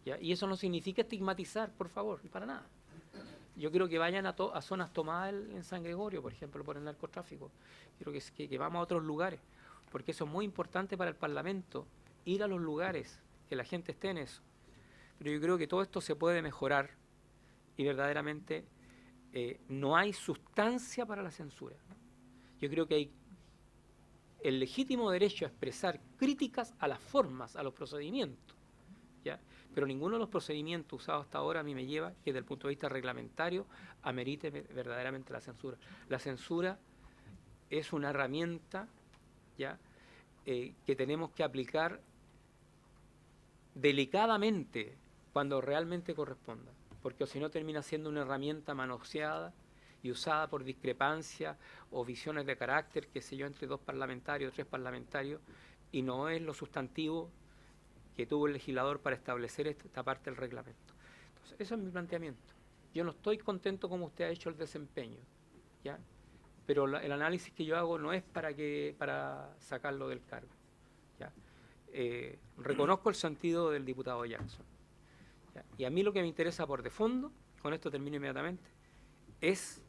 ¿ya? Y eso no significa estigmatizar, por favor, para nada. Yo quiero que vayan a zonas tomadas en San Gregorio, por ejemplo, por el narcotráfico. Quiero que vamos a otros lugares, porque eso es muy importante para el Parlamento, ir a los lugares, que la gente esté en eso. Pero yo creo que todo esto se puede mejorar y verdaderamente no hay sustancia para la censura. Yo creo que hay el legítimo derecho a expresar críticas a las formas, a los procedimientos, ¿ya? Pero ninguno de los procedimientos usados hasta ahora a mí me lleva que desde el punto de vista reglamentario amerite verdaderamente la censura. La censura es una herramienta, ¿ya? Que tenemos que aplicar delicadamente cuando realmente corresponda, porque si no termina siendo una herramienta manoseada y usada por discrepancias o visiones de carácter, qué sé yo, entre 2 parlamentarios, 3 parlamentarios, y no es lo sustantivo que tuvo el legislador para establecer esta parte del reglamento. Entonces, eso es mi planteamiento. Yo no estoy contento como usted ha hecho el desempeño, ¿ya? Pero el análisis que yo hago no es para sacarlo del cargo, ¿ya? Reconozco el sentido del diputado Jackson, ¿ya? Y a mí lo que me interesa por de fondo, con esto termino inmediatamente, es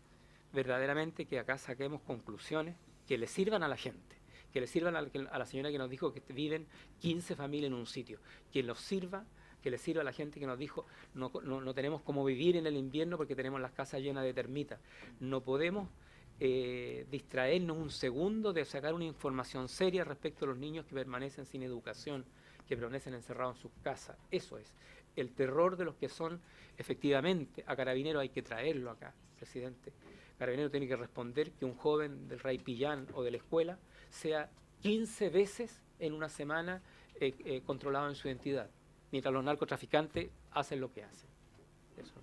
verdaderamente que acá saquemos conclusiones que le sirvan a la gente, que le sirvan a la señora que nos dijo que viven 15 familias en un sitio, que le sirva a la gente que nos dijo no tenemos cómo vivir en el invierno porque tenemos las casas llenas de termitas. No podemos distraernos un segundo de sacar una información seria respecto a los niños que permanecen sin educación, que permanecen encerrados en sus casas. Eso es el terror de los que son, efectivamente, a Carabineros hay que traerlo acá, presidente. Carabineros tiene que responder que un joven del Ray Pillán o de la escuela sea 15 veces en una semana controlado en su identidad, mientras los narcotraficantes hacen lo que hacen. Eso.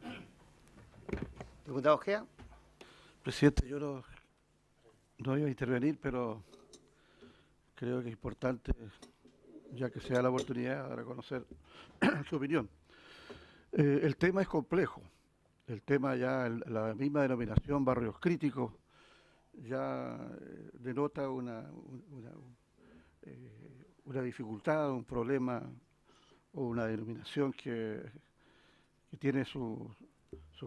Diputado Ojea. Presidente, yo no iba a intervenir, pero creo que es importante, ya que se da la oportunidad de reconocer su opinión. El tema es complejo. El tema ya, la misma denominación barrios críticos, ya denota una dificultad, un problema o una denominación que tiene sus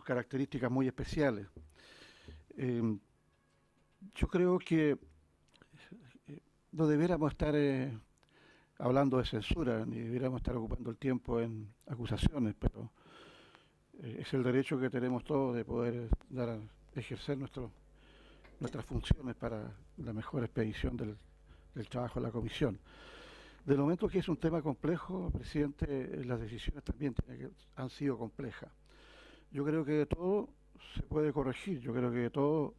características muy especiales. Yo creo que no debiéramos estar hablando de censura, ni debiéramos estar ocupando el tiempo en acusaciones, pero es el derecho que tenemos todos de poder ejercer nuestras funciones para la mejor expedición del trabajo de la comisión. Del momento que es un tema complejo, presidente, las decisiones también han sido complejas. Yo creo que todo se puede corregir, yo creo que todo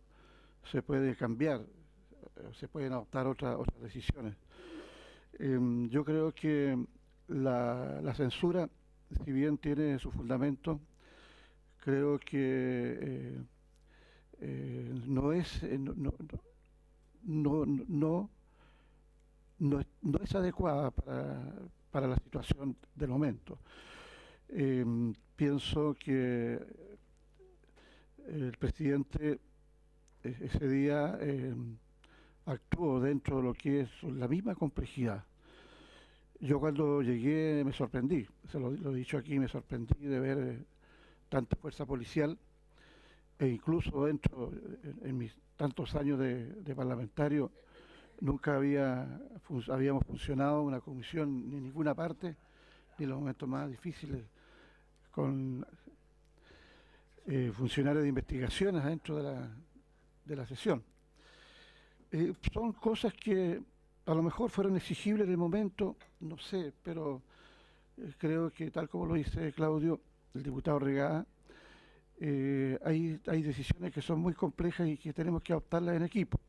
se puede cambiar, se pueden adoptar otras decisiones. Yo creo que la censura, si bien tiene su fundamento, creo que no es adecuada para la situación del momento. Pienso que el presidente ese día actuó dentro de lo que es la misma complejidad. Yo cuando llegué me sorprendí, lo he dicho aquí, me sorprendí de ver tanta fuerza policial, e incluso dentro, en mis tantos años de parlamentario, nunca habíamos funcionado una comisión ni en ninguna parte, ni en los momentos más difíciles, con funcionarios de investigaciones adentro de la sesión. Son cosas que a lo mejor fueron exigibles en el momento, no sé, pero creo que tal como lo dice Claudio, el diputado Regada, hay decisiones que son muy complejas y que tenemos que adoptarlas en equipo.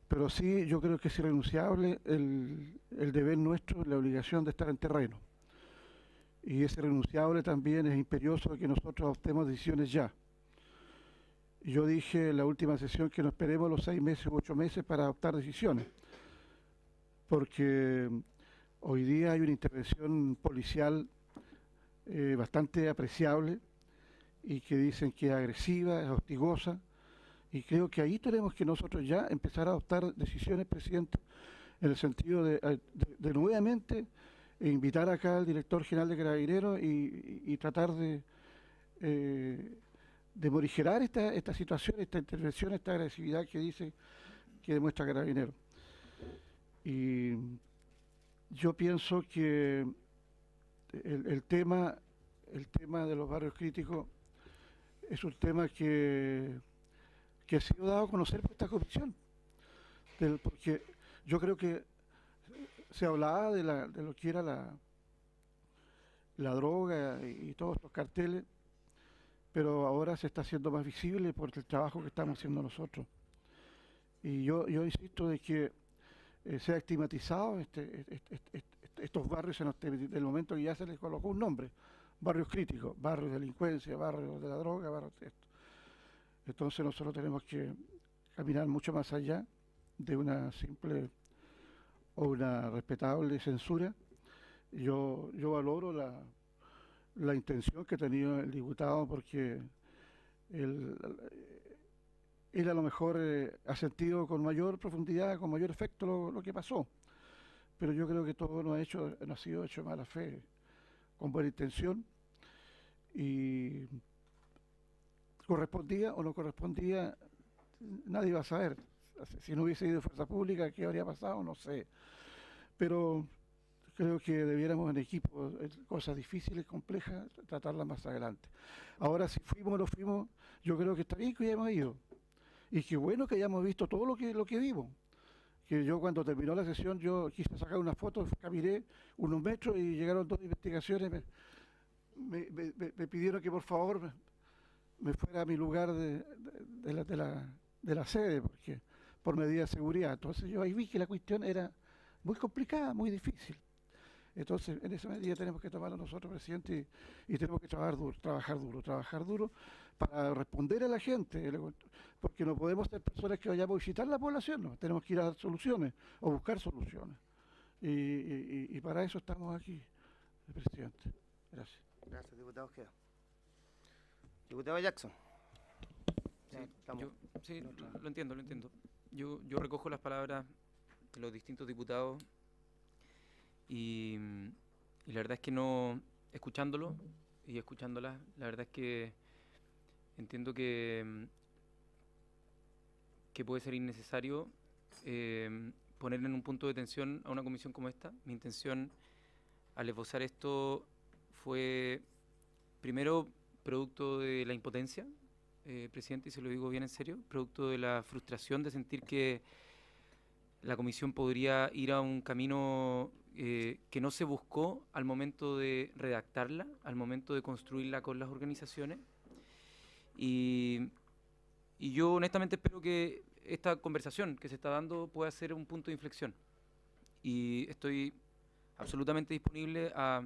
Pero sí, yo creo que es irrenunciable el deber nuestro, la obligación de estar en terreno. Y es irrenunciable también, es imperioso que nosotros adoptemos decisiones ya. Yo dije en la última sesión que no esperemos los 6 meses u 8 meses para adoptar decisiones, porque hoy día hay una intervención policial bastante apreciable y que dicen que es agresiva, es hostigosa, y creo que ahí tenemos que nosotros ya empezar a adoptar decisiones, presidente, en el sentido de nuevamente invitar acá al director general de Carabineros y tratar de morigerar esta situación, esta intervención, esta agresividad que dice que demuestra Carabineros. Y yo pienso que el tema de los barrios críticos es un tema que ha sido dado a conocer por esta comisión, porque yo creo que se hablaba de lo que era la droga y todos estos carteles, pero ahora se está haciendo más visible por el trabajo que estamos haciendo nosotros. Y yo insisto de que se ha estigmatizado estos barrios en el momento que ya se les colocó un nombre, barrios críticos, barrios de delincuencia, barrios de la droga, barrios de esto. Entonces nosotros tenemos que caminar mucho más allá de una simple o una respetable censura. Yo valoro la intención que ha tenido el diputado, porque él a lo mejor ha sentido con mayor profundidad, con mayor efecto lo que pasó. Pero yo creo que todo no ha sido hecho de mala fe, con buena intención, Y correspondía o no correspondía, nadie va a saber. Si no hubiese ido Fuerza Pública, ¿qué habría pasado? No sé. Pero creo que debiéramos en equipo, cosas difíciles, complejas, tratarlas más adelante. Ahora, si fuimos o no fuimos, yo creo que está bien que hayamos ido. Y qué bueno que hayamos visto todo lo que vimos. Que yo cuando terminó la sesión, yo quise sacar una foto, caminé unos metros y llegaron 2 investigaciones. Me pidieron que por favor me fuera a mi lugar de la sede, porque por medida de seguridad. Entonces yo ahí vi que la cuestión era muy complicada, muy difícil. Entonces, en esa medida tenemos que tomarlo nosotros, presidente, y tenemos que trabajar duro para responder a la gente, porque no podemos ser personas que vayamos a visitar la población, no, tenemos que ir a dar soluciones o buscar soluciones. Y para eso estamos aquí, presidente. Gracias. Gracias, diputado Ojeda. Diputado Jackson. Sí, lo entiendo. Yo recojo las palabras de los distintos diputados y la verdad es que no, escuchándolo y escuchándolas, la verdad es que entiendo que puede ser innecesario poner en un punto de tensión a una comisión como esta. Mi intención al esbozar esto fue primero producto de la impotencia, presidente, y se lo digo bien en serio, producto de la frustración de sentir que la comisión podría ir a un camino que no se buscó al momento de redactarla, al momento de construirla con las organizaciones. Y yo honestamente espero que esta conversación que se está dando pueda ser un punto de inflexión. Y estoy absolutamente disponible a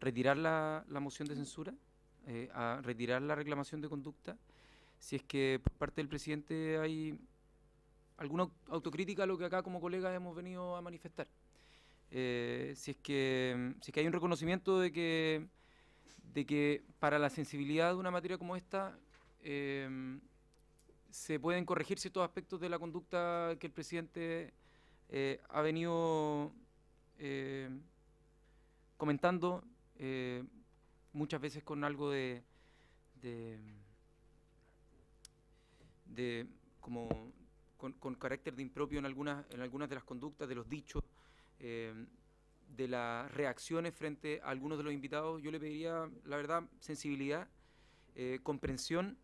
retirar la moción de censura, a retirar la reclamación de conducta, si es que por parte del presidente hay alguna autocrítica a lo que acá como colegas hemos venido a manifestar. Si es que hay un reconocimiento de que para la sensibilidad de una materia como esta se pueden corregir ciertos aspectos de la conducta que el presidente ha venido comentando, muchas veces con algo con carácter de impropio en algunas de las conductas, de los dichos, de las reacciones frente a algunos de los invitados. Yo le pediría, la verdad, sensibilidad, comprensión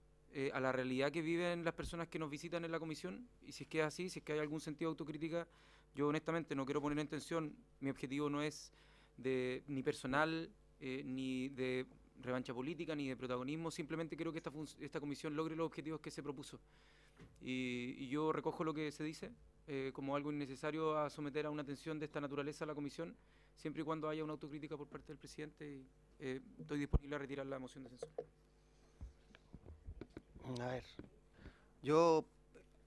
a la realidad que viven las personas que nos visitan en la comisión, y si es que es así, si es que hay algún sentido de autocrítica, yo honestamente no quiero poner en tensión, mi objetivo no es ni personal, ni de revancha política, ni de protagonismo, simplemente quiero que esta comisión logre los objetivos que se propuso. Y yo recojo lo que se dice como algo innecesario a someter a una tensión de esta naturaleza a la comisión, siempre y cuando haya una autocrítica por parte del presidente, y estoy disponible a retirar la moción de censura. A ver, yo,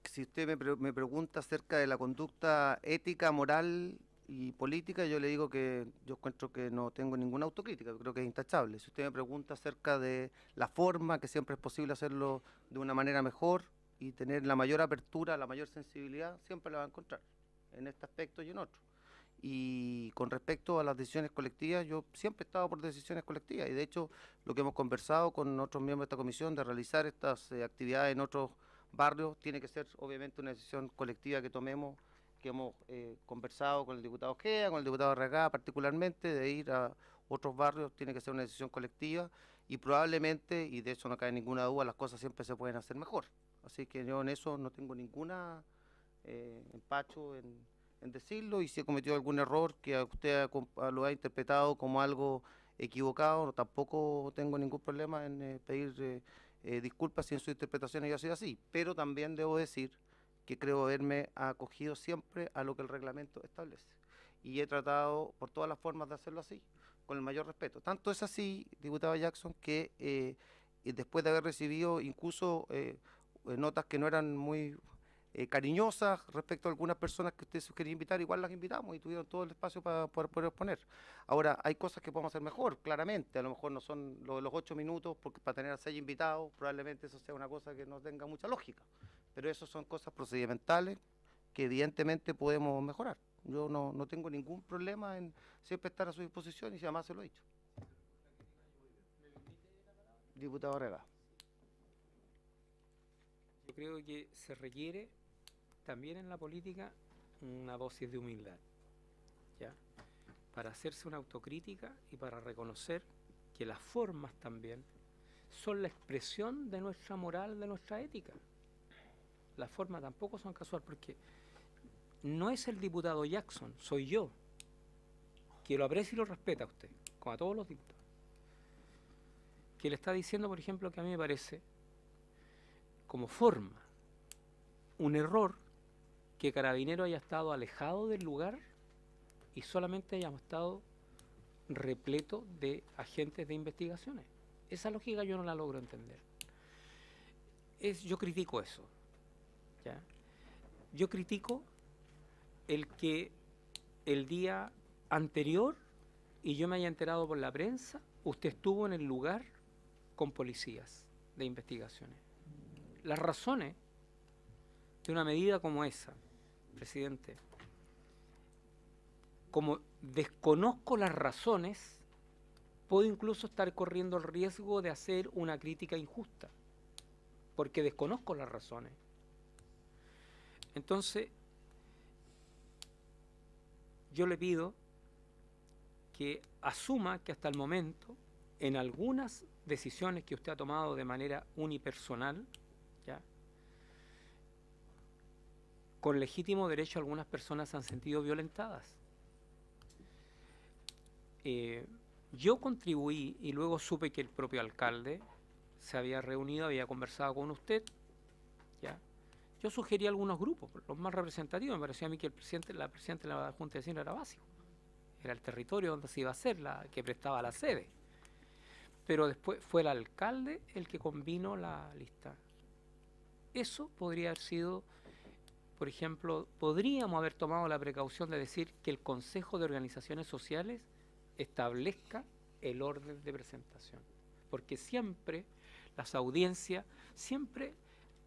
si usted me pregunta acerca de la conducta ética, moral y política, yo le digo que yo encuentro que no tengo ninguna autocrítica, creo que es intachable. Si usted me pregunta acerca de la forma, que siempre es posible hacerlo de una manera mejor y tener la mayor apertura, la mayor sensibilidad, siempre la va a encontrar, en este aspecto y en otro. Y con respecto a las decisiones colectivas, yo siempre he estado por decisiones colectivas, y de hecho lo que hemos conversado con otros miembros de esta comisión de realizar estas actividades en otros barrios tiene que ser obviamente una decisión colectiva que tomemos, que hemos conversado con el diputado Ojeda, con el diputado Arragá particularmente, de ir a otros barrios, tiene que ser una decisión colectiva, y probablemente, y de eso no cabe ninguna duda, las cosas siempre se pueden hacer mejor. Así que yo en eso no tengo ninguna empacho en decirlo, y si he cometido algún error que usted lo ha interpretado como algo equivocado, tampoco tengo ningún problema en pedir disculpas si en su interpretación haya sido así, pero también debo decir que creo haberme acogido siempre a lo que el reglamento establece, y he tratado por todas las formas de hacerlo así, con el mayor respeto. Tanto es así, diputado Jackson, que después de haber recibido incluso notas que no eran muy cariñosas respecto a algunas personas que usted quería invitar, igual las invitamos y tuvieron todo el espacio para poder exponer. Ahora, hay cosas que podemos hacer mejor, claramente, a lo mejor no son los 8 minutos, porque para tener a 6 invitados, probablemente eso sea una cosa que no tenga mucha lógica, pero eso son cosas procedimentales que evidentemente podemos mejorar. Yo no tengo ningún problema en siempre estar a su disposición, y si además se lo he dicho. Diputado Arriaga. Yo creo que se requiere también en la política una dosis de humildad, ¿ya? Para hacerse una autocrítica y para reconocer que las formas también son la expresión de nuestra moral, de nuestra ética. Las formas tampoco son casuales, porque no es el diputado Jackson, soy yo, que lo aprecia y lo respeta a usted, como a todos los diputados, que le está diciendo, por ejemplo, que a mí me parece como forma un error que Carabinero haya estado alejado del lugar y solamente hayamos estado repleto de agentes de investigaciones. Esa lógica yo no la logro entender. Yo critico eso, ¿ya? Yo critico el que el día anterior, y yo me haya enterado por la prensa, usted estuvo en el lugar con policías de investigaciones. Las razones de una medida como esa, presidente, como desconozco las razones, puedo incluso estar corriendo el riesgo de hacer una crítica injusta, porque desconozco las razones. Entonces, yo le pido que asuma que hasta el momento, en algunas decisiones que usted ha tomado de manera unipersonal, ¿ya?, con legítimo derecho algunas personas se han sentido violentadas. Yo contribuí y luego supe que el propio alcalde se había reunido, había conversado con usted, ¿ya? Yo sugerí algunos grupos, los más representativos. Me parecía a mí que la presidenta de la Junta de Vecinos era básico. Era el territorio donde se iba a hacer, que prestaba la sede. Pero después fue el alcalde el que convino la lista. Eso podría haber sido, por ejemplo, podríamos haber tomado la precaución de decir que el Consejo de Organizaciones Sociales establezca el orden de presentación. Porque siempre, las audiencias, siempre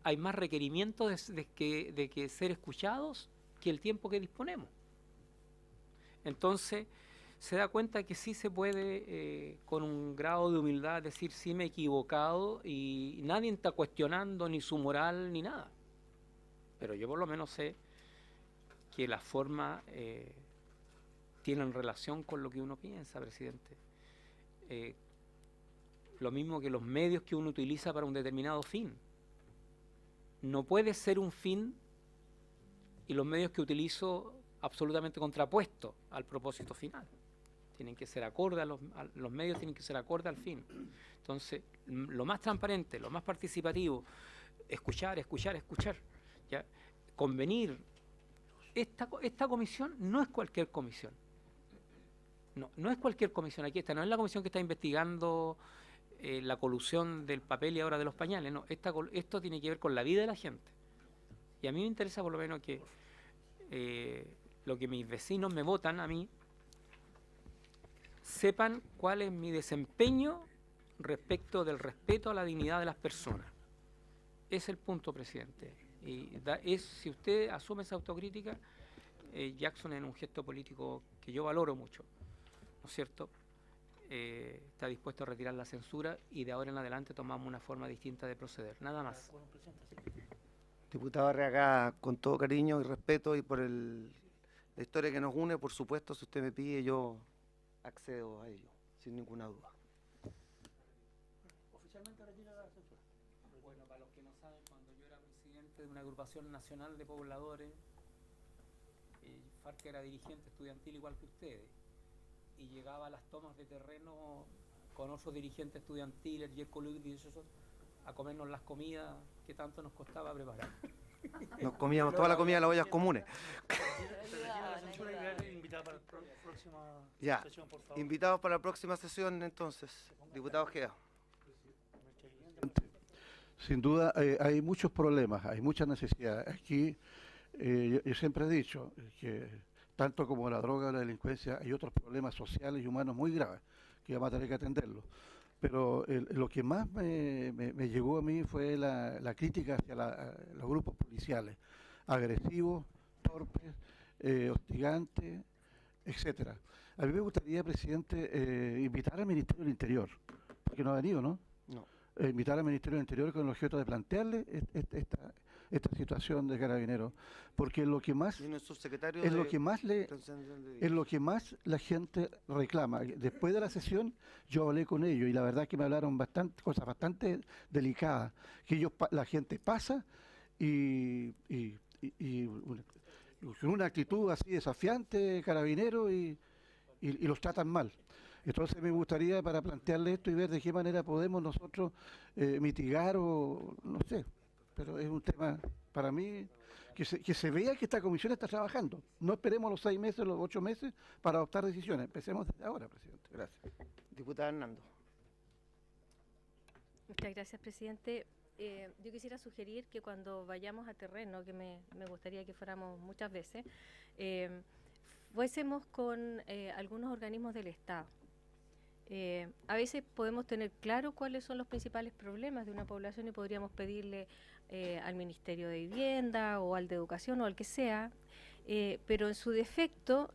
hay más requerimientos de que ser escuchados que el tiempo que disponemos. Entonces, se da cuenta que sí se puede, con un grado de humildad, decir sí me he equivocado y nadie está cuestionando ni su moral ni nada. Pero yo por lo menos sé que las formas tienen relación con lo que uno piensa, presidente. Lo mismo que los medios que uno utiliza para un determinado fin. No puede ser un fin y los medios que utilizo absolutamente contrapuestos al propósito final. Tienen que ser acorde los medios tienen que ser acorde al fin. Entonces, lo más transparente, lo más participativo, escuchar, ¿ya? Convenir. Esta comisión no es cualquier comisión. No es cualquier comisión. Aquí no es la comisión que está investigando la colusión del papel y ahora de los pañales. No, esto tiene que ver con la vida de la gente. Y a mí me interesa por lo menos que lo que mis vecinos me votan a mí, sepan cuál es mi desempeño respecto del respeto a la dignidad de las personas. Ese es el punto, presidente. Y si usted asume esa autocrítica, Jackson, en un gesto político que yo valoro mucho, ¿no es cierto?, está dispuesto a retirar la censura y de ahora en adelante tomamos una forma distinta de proceder. Nada más. Diputado Arriaga, con todo cariño y respeto y por la historia que nos une, por supuesto, si usted me pide, yo accedo a ello, sin ninguna duda. Oficialmente retira la censura. Bueno, para los que no saben, cuando yo era presidente de una agrupación nacional de pobladores, Farca era dirigente estudiantil igual que ustedes, y llegaba a las tomas de terreno con otros dirigentes estudiantiles, y eso, a comernos las comidas que tanto nos costaba preparar. Nos comíamos toda la comida de las ollas comunes. Ya, invitados para la próxima sesión entonces, diputado Ojeda. Sin duda hay muchos problemas, hay muchas necesidades. Aquí yo siempre he dicho que tanto como la droga o la delincuencia hay otros problemas sociales y humanos muy graves que vamos a tener que atenderlos. Pero lo que más me llegó a mí fue la crítica hacia los grupos policiales, agresivos, torpes, hostigantes, etcétera. A mí me gustaría, presidente, invitar al Ministerio del Interior, porque no ha venido, ¿no? No. invitar al Ministerio del Interior con el objeto de plantearle esta situación de Carabineros, porque lo que más Viene el subsecretario es lo de que más Transición de es lo que más la gente reclama. Después de la sesión yo hablé con ellos y la verdad es que me hablaron cosas bastante delicadas, que la gente pasa y con una actitud así desafiante, Carabineros, y los tratan mal. Entonces me gustaría para plantearle esto y ver de qué manera podemos nosotros mitigar o no sé, pero es un tema para mí que se vea que esta comisión está trabajando. No esperemos los 6 meses, los 8 meses para adoptar decisiones. Empecemos desde ahora, presidente. Gracias. Diputada Hernando. Muchas gracias, presidente. Yo quisiera sugerir que cuando vayamos a terreno, que me gustaría que fuéramos muchas veces, fuésemos con algunos organismos del Estado. A veces podemos tener claro cuáles son los principales problemas de una población y podríamos pedirle al Ministerio de Vivienda o al de Educación o al que sea, pero en su defecto,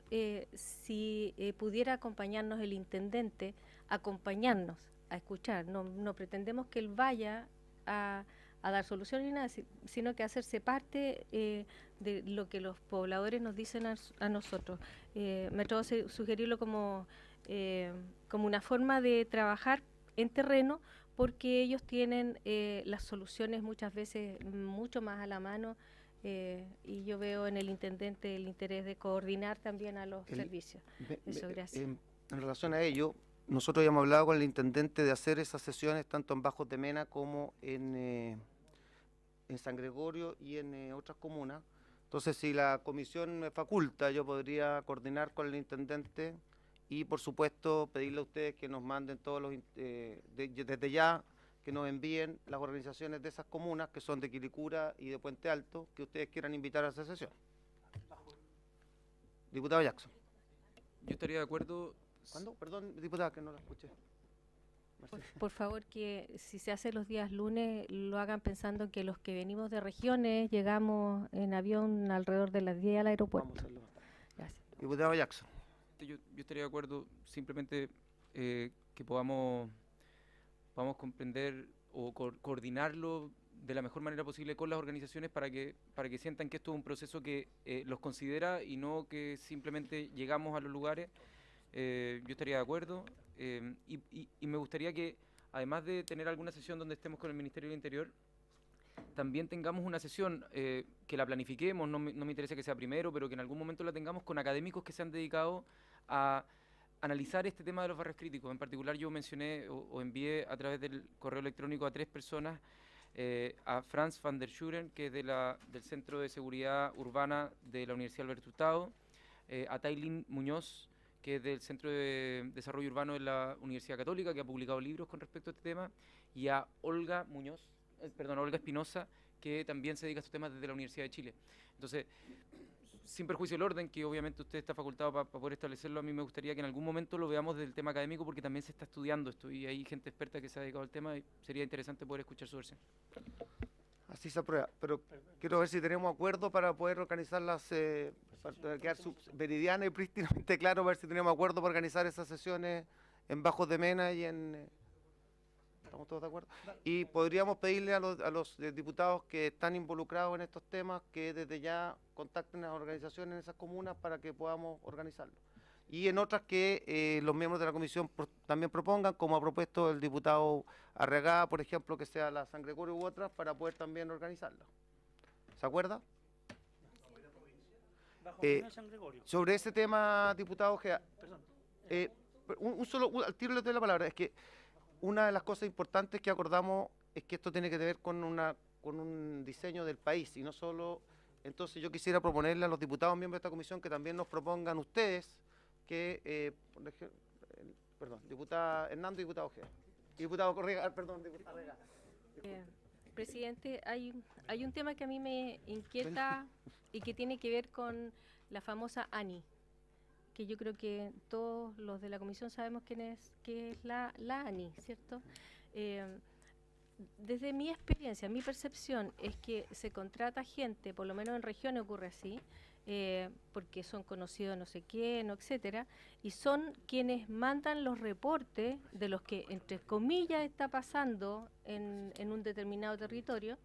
si pudiera acompañarnos el intendente, acompañarnos a escuchar. No pretendemos que él vaya a dar soluciones ni nada, sino que hacerse parte de lo que los pobladores nos dicen a nosotros. Me atrevo a sugerirlo como una forma de trabajar en terreno, porque ellos tienen las soluciones muchas veces mucho más a la mano, y yo veo en el intendente el interés de coordinar también a los servicios. Eso, gracias. En relación a ello, nosotros habíamos hablado con el intendente de hacer esas sesiones tanto en Bajos de Mena como en San Gregorio y en otras comunas. Entonces, si la comisión me faculta, yo podría coordinar con el intendente y, por supuesto, pedirle a ustedes que nos manden todos los, desde ya, que nos envíen las organizaciones de esas comunas, que son de Quilicura y de Puente Alto, que ustedes quieran invitar a esa sesión. Diputado Jackson. Yo estaría de acuerdo. ¿Cuándo? Perdón, diputada, que no la escuché. Por favor, que si se hace los días lunes, lo hagan pensando que los que venimos de regiones llegamos en avión alrededor de las 10 al aeropuerto. Vamos a hacerlo. Gracias. Diputado Jackson. Yo estaría de acuerdo simplemente que podamos comprender o coordinarlo de la mejor manera posible con las organizaciones para que sientan que esto es un proceso que los considera y no que simplemente llegamos a los lugares. Yo estaría de acuerdo y me gustaría que, además de tener alguna sesión donde estemos con el Ministerio del Interior, también tengamos una sesión que la planifiquemos, no me interesa que sea primero, pero que en algún momento la tengamos con académicos que se han dedicado a analizar este tema de los barrios críticos. En particular yo mencioné o envié a través del correo electrónico a 3 personas, a Franz van der Schuren, que es del Centro de Seguridad Urbana de la Universidad Alberto Hurtado, a Tailín Muñoz, que es del Centro de Desarrollo Urbano de la Universidad Católica, que ha publicado libros con respecto a este tema, y a Olga Espinosa, que también se dedica a estos temas desde la Universidad de Chile. Entonces, sin perjuicio del orden, que obviamente usted está facultado para poder establecerlo, a mí me gustaría que en algún momento lo veamos del tema académico, porque también se está estudiando esto y hay gente experta que se ha dedicado al tema y sería interesante poder escuchar su versión. Así se aprueba, pero quiero ver si tenemos acuerdo para poder organizarlas, para quedar veridiana y prístinamente claro, ver si tenemos acuerdo para organizar esas sesiones en Bajos de Mena y en... ¿Estamos todos de acuerdo? Y podríamos pedirle a los diputados que están involucrados en estos temas que desde ya contacten a las organizaciones en esas comunas para que podamos organizarlo. Y en otras que los miembros de la comisión también propongan, como ha propuesto el diputado Arregada, por ejemplo, que sea la San Gregorio u otras, para poder también organizarla. ¿Se acuerda? San Gregorio. Sobre ese tema, diputado Ojea, al tiro le doy la palabra. Es que una de las cosas importantes que acordamos es que esto tiene que ver con un diseño del país y no solo. Entonces yo quisiera proponerle a los diputados miembros de esta comisión que también nos propongan ustedes que, perdón, diputada Hernando y diputado Ojea. Diputado Correa, perdón, diputada Arregada. Presidente, hay un tema que a mí me inquieta y que tiene que ver con la famosa ANI, que yo creo que todos los de la comisión sabemos qué es la ANI, ¿cierto? Desde mi experiencia, mi percepción es que se contrata gente, por lo menos en regiones ocurre así, porque son conocidos no sé quién, etcétera, y son quienes mandan los reportes de los que, entre comillas, está pasando en un determinado territorio.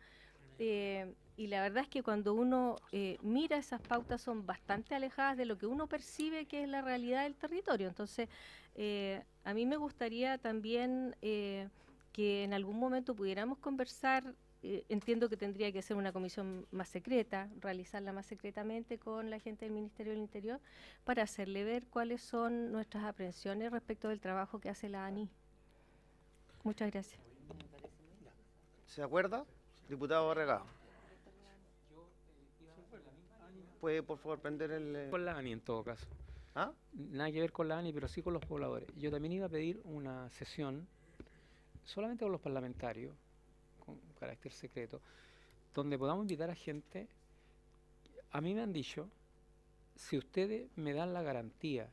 Y la verdad es que cuando uno mira esas pautas son bastante alejadas de lo que uno percibe que es la realidad del territorio. Entonces, a mí me gustaría también que en algún momento pudiéramos conversar. Entiendo que tendría que ser una comisión más secreta, realizarla más secretamente con la gente del Ministerio del Interior para hacerle ver cuáles son nuestras aprehensiones respecto del trabajo que hace la ANI. Muchas gracias. ¿Se acuerda? Diputado Barragán. ¿Puede, por favor, prender el...? Con la ANI en todo caso. ¿Ah? Nada que ver con la ANI, pero sí con los pobladores. Yo también iba a pedir una sesión solamente con los parlamentarios, con carácter secreto, donde podamos invitar a gente. A mí me han dicho, si ustedes me dan la garantía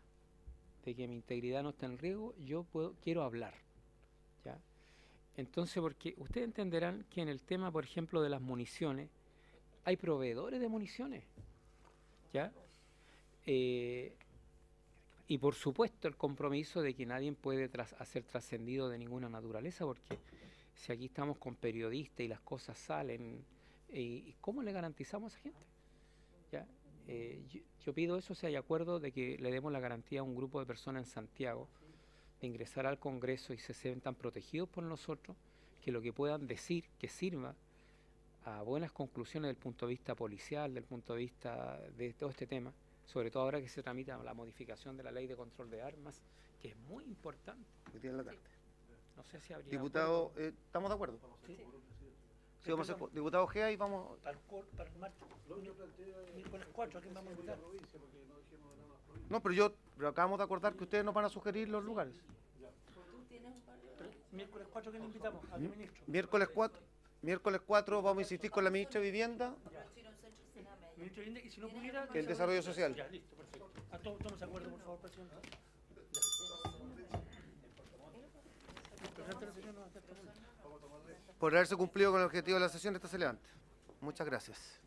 de que mi integridad no está en riesgo, yo quiero hablar, ¿ya? Entonces, porque ustedes entenderán que en el tema, por ejemplo, de las municiones, hay proveedores de municiones, ¿ya? Y por supuesto el compromiso de que nadie puede hacer trascendido de ninguna naturaleza, porque si aquí estamos con periodistas y las cosas salen, ¿cómo le garantizamos a esa gente? ¿Ya? Yo pido eso, si hay acuerdo de que le demos la garantía a un grupo de personas en Santiago de ingresar al Congreso y se sientan protegidos por nosotros, que lo que puedan decir que sirva a buenas conclusiones del punto de vista policial, del punto de vista de todo este tema, sobre todo ahora que se tramita la modificación de la ley de control de armas, que es muy importante. Que tiene la tarde. No sé si habría Diputado, ¿estamos de acuerdo? Sí. Sí, vamos a hacer, diputado Gea, y vamos... Para el martes. Con las 4, ¿a quién vamos a votar? No, pero acabamos de acordar que ustedes nos van a sugerir los lugares. Miércoles 4, ¿quién invitamos? ¿A qué ministro? Miércoles 4 vamos a insistir con la ministra de Vivienda, Ministro de Vivienda, y si no pudiera... que el desarrollo social. Ya, listo, perfecto. ¿A todos de acuerdo, por favor, presidente? Por haberse cumplido con el objetivo de la sesión, esta se levanta. Muchas gracias.